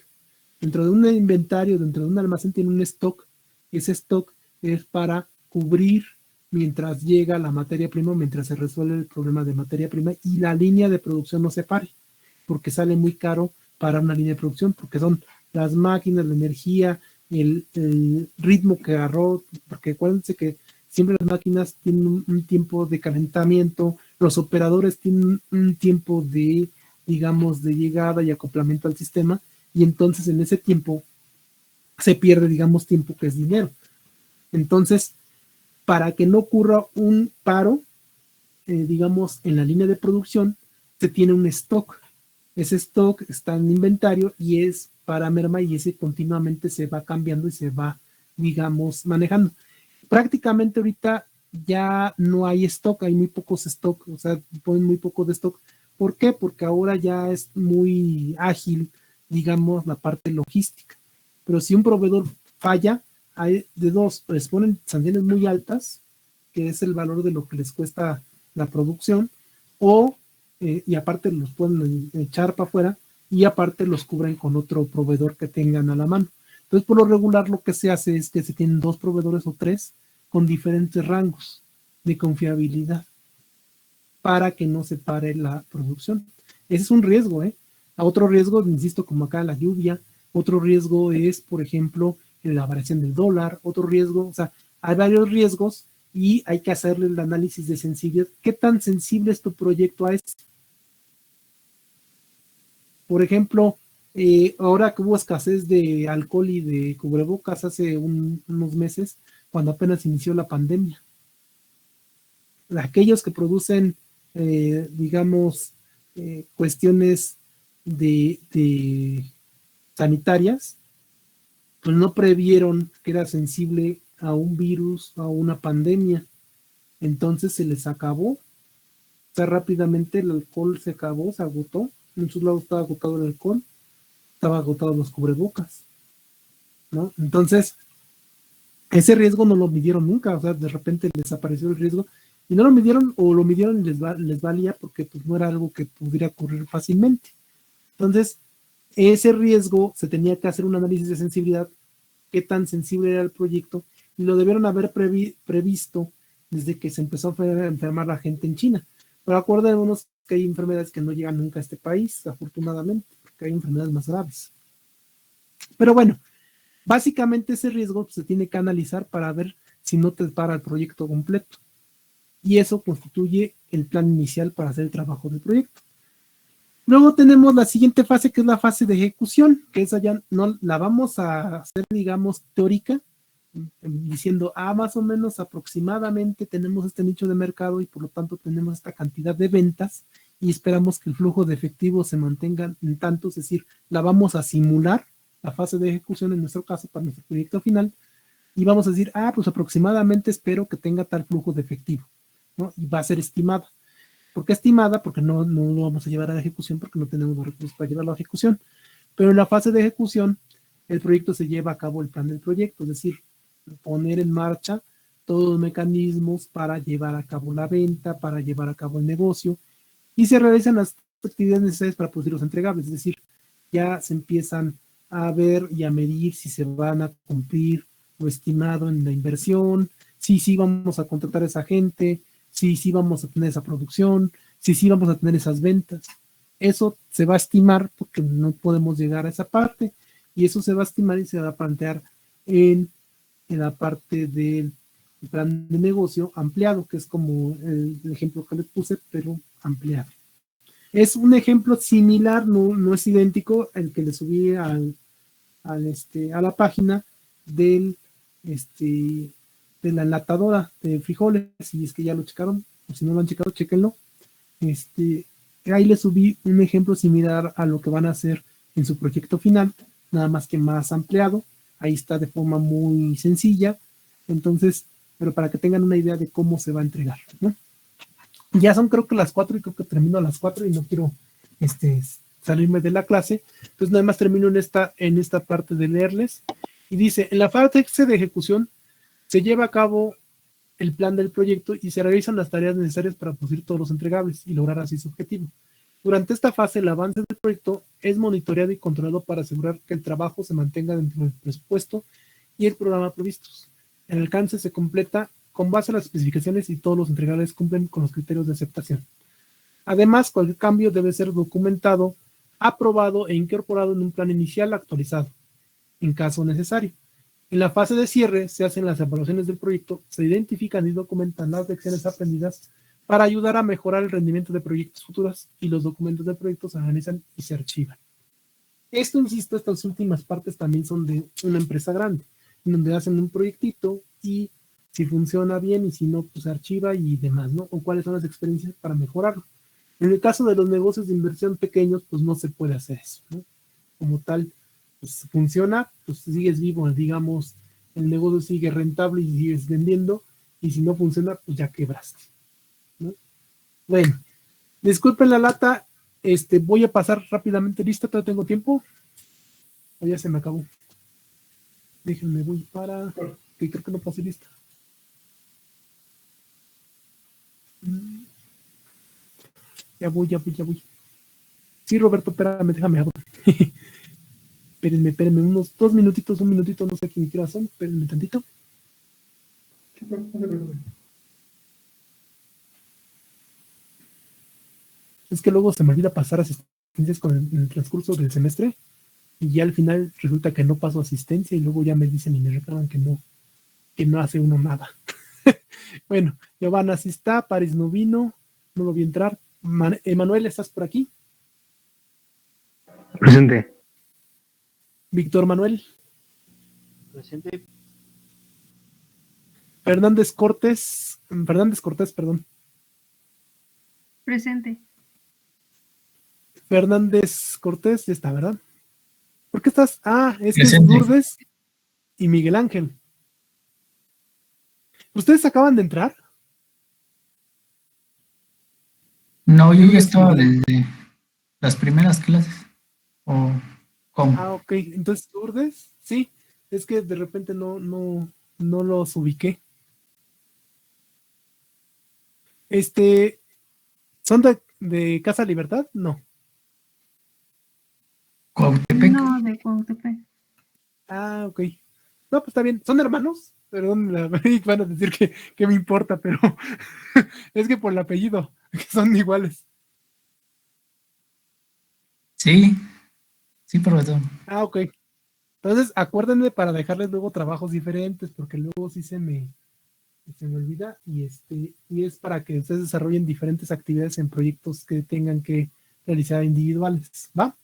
Dentro de un inventario, dentro de un almacén tiene un stock. Ese stock es para cubrir mientras llega la materia prima, mientras se resuelve el problema de materia prima y la línea de producción no se pare, porque sale muy caro para una línea de producción, porque son las máquinas, la energía, el ritmo que agarró, porque acuérdense que siempre las máquinas tienen un tiempo de calentamiento, los operadores tienen un tiempo de, digamos, de llegada y acoplamiento al sistema, y entonces en ese tiempo se pierde, digamos, tiempo que es dinero. Entonces, para que no ocurra un paro, digamos, en la línea de producción, se tiene un stock. Ese stock está en inventario y es para merma, y ese continuamente se va cambiando y se va, digamos, manejando. Prácticamente ahorita ya no hay stock, hay muy pocos stock, o sea, ponen muy poco de stock. ¿Por qué? Porque ahora ya es muy ágil, digamos, la parte logística. Pero si un proveedor falla, hay de dos: les ponen sanciones muy altas, que es el valor de lo que les cuesta la producción, o y aparte los pueden echar para afuera, y aparte los cubren con otro proveedor que tengan a la mano. Entonces, por lo regular, lo que se hace es que se tienen dos proveedores o tres con diferentes rangos de confiabilidad para que no se pare la producción. Ese es un riesgo, ¿eh? Otro riesgo, insisto, como acá la lluvia. Otro riesgo es, por ejemplo, la variación del dólar. Otro riesgo, o sea, hay varios riesgos y hay que hacerle el análisis de sensibilidad. ¿Qué tan sensible es tu proyecto a esto? Por ejemplo, ahora que hubo escasez de alcohol y de cubrebocas hace unos meses, cuando apenas inició la pandemia, aquellos que producen, digamos, cuestiones de sanitarias, pues no previeron que era sensible a un virus, a una pandemia. Entonces se les acabó. O sea, rápidamente el alcohol se acabó, se agotó. En muchos lados estaba agotado el alcohol, estaba agotado los cubrebocas, ¿no? Entonces, ese riesgo no lo midieron nunca, o sea, de repente les apareció el riesgo y no lo midieron, o lo midieron y les valía porque pues no era algo que pudiera ocurrir fácilmente. Entonces, ese riesgo se tenía que hacer un análisis de sensibilidad, qué tan sensible era el proyecto, y lo debieron haber previsto desde que se empezó a enfermar la gente en China. Pero acordémonos que hay enfermedades que no llegan nunca a este país, afortunadamente, porque hay enfermedades más graves. Pero bueno, básicamente ese riesgo se tiene que analizar para ver si no te para el proyecto completo. Y eso constituye el plan inicial para hacer el trabajo del proyecto. Luego tenemos la siguiente fase, que es la fase de ejecución, que esa ya no la vamos a hacer, digamos, teórica, diciendo, más o menos aproximadamente tenemos este nicho de mercado y por lo tanto tenemos esta cantidad de ventas y esperamos que el flujo de efectivo se mantenga en tanto, es decir, la vamos a simular, la fase de ejecución en nuestro caso para nuestro proyecto final, y vamos a decir, pues aproximadamente espero que tenga tal flujo de efectivo, ¿no? Y va a ser estimada. ¿Por qué estimada? Porque no lo vamos a llevar a la ejecución, porque no tenemos los recursos para llevarlo a la ejecución. Pero en la fase de ejecución, el proyecto se lleva a cabo el plan del proyecto, es decir, poner en marcha todos los mecanismos para llevar a cabo la venta, para llevar a cabo el negocio, y se realizan las actividades necesarias para producir los entregables, es decir, ya se empiezan a ver y a medir si se van a cumplir lo estimado en la inversión, si vamos a contratar a esa gente, si vamos a tener esa producción, si vamos a tener esas ventas. Eso se va a estimar porque no podemos llegar a esa parte, y eso se va a estimar y se va a plantear en la parte del plan de negocio ampliado, que es como el ejemplo que les puse, pero ampliado. Es un ejemplo similar, no es idéntico al que le subí a la página del, de la enlatadora de frijoles, si es que ya lo checaron, o si no lo han checado, chéquenlo. Ahí le subí un ejemplo similar a lo que van a hacer en su proyecto final, nada más que más ampliado. Ahí está de forma muy sencilla. Entonces, pero para que tengan una idea de cómo se va a entregar, ¿no? Ya son creo que las 4 y creo que termino a las 4 y no quiero salirme de la clase. Entonces nada más termino en esta parte de leerles. Y dice, en la fase de ejecución se lleva a cabo el plan del proyecto y se realizan las tareas necesarias para producir todos los entregables y lograr así su objetivo. Durante esta fase, el avance del proyecto es monitoreado y controlado para asegurar que el trabajo se mantenga dentro del presupuesto y el programa previstos. El alcance se completa con base a las especificaciones y todos los entregables cumplen con los criterios de aceptación. Además, cualquier cambio debe ser documentado, aprobado e incorporado en un plan inicial actualizado, en caso necesario. En la fase de cierre se hacen las evaluaciones del proyecto, se identifican y documentan las lecciones aprendidas para ayudar a mejorar el rendimiento de proyectos futuros y los documentos del proyecto se analizan y se archivan. Esto, insisto, estas últimas partes también son de una empresa grande, en donde hacen un proyectito y si funciona bien y si no, pues se archiva y demás, ¿no? O cuáles son las experiencias para mejorarlo. En el caso de los negocios de inversión pequeños, pues no se puede hacer eso, ¿no? Como tal, pues funciona, pues sigues vivo, digamos, el negocio sigue rentable y sigues vendiendo, y si no funciona, pues ya quebraste, ¿no? Bueno, disculpen la lata, voy a pasar rápidamente lista, todavía tengo tiempo, o ya se me acabó. Déjenme, voy para, que creo que no pasé lista. Ya voy. Sí, Roberto, espérame, déjame hablar. Espérenme, unos 2 minutitos, 1 minutito, no sé quién quiera son, espérenme tantito. Es que luego se me olvida pasar asistencias en el transcurso del semestre y ya al final resulta que no paso asistencia y luego ya me dicen y me reclaman que no hace uno nada. Bueno, Giovanna sí está, Paris no vino, no lo vi entrar. Emanuel, ¿estás por aquí? Presente. Víctor Manuel. Presente. Fernández Cortés, perdón. Presente. Fernández Cortés, ya está, ¿verdad? ¿Por qué estás? Ah, es que es Presente. Lourdes y Miguel Ángel. ¿Ustedes acaban de entrar? No, yo ya estaba desde las primeras clases. ¿O cómo? Ah, ok. Entonces, Lourdes, sí. Es que de repente no los ubiqué. ¿Son de Casa Libertad? No. Cuautepec. No, de Cuautepec. Ah, ok. No, pues está bien. ¿Son hermanos? Perdón, van a decir que me importa, pero es que por el apellido, que son iguales. Sí, profesor. Ah, ok. Entonces, acuérdenme para dejarles luego trabajos diferentes, porque luego sí se me olvida, y es para que ustedes desarrollen diferentes actividades en proyectos que tengan que realizar individuales, ¿va?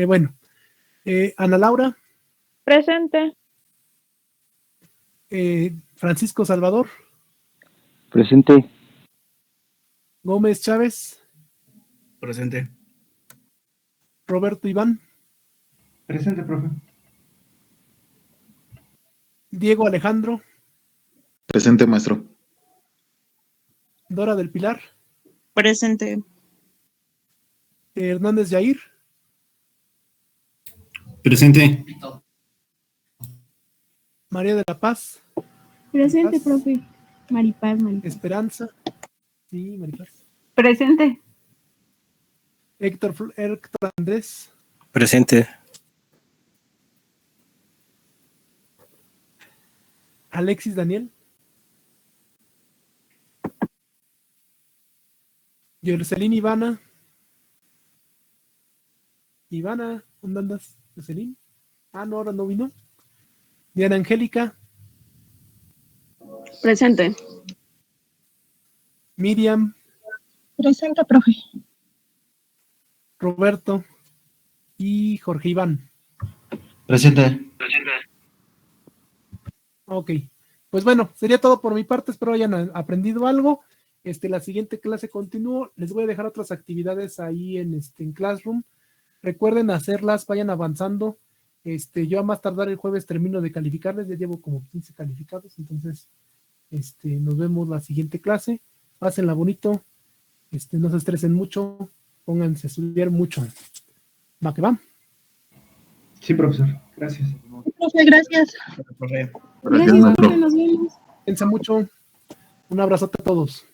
Bueno, Ana Laura, Presente. Francisco Salvador, Presente. Gómez Chávez, Presente. Roberto Iván, Presente, profe. Diego Alejandro, Presente, maestro. Dora del Pilar, Presente. Hernández Yair, Presente. María de la Paz, Presente, Maripaz. profe. Maripaz. Esperanza, sí, Maripaz, Presente. Héctor Andrés, Presente. Alexis Daniel, Yorcelín Ivana, ¿dónde andas? Yorcelín, no, ahora no vino. Diana Angélica, Presente. Miriam, Presente, profe. Roberto y Jorge Iván. Presente. Ok, pues bueno, sería todo por mi parte, espero hayan aprendido algo. La siguiente clase continúo, les voy a dejar otras actividades ahí en Classroom. Recuerden hacerlas, vayan avanzando. Yo a más tardar el jueves termino de calificarles, ya llevo como 15 calificados, entonces nos vemos la siguiente clase. Pásenla bonito, no se estresen mucho, pónganse a estudiar mucho. ¿Va que va? Sí, profesor. Gracias. Profe, gracias. Gracias, Gracias, maestro. profe, nos vemos. Piensa mucho. Un abrazote a todos.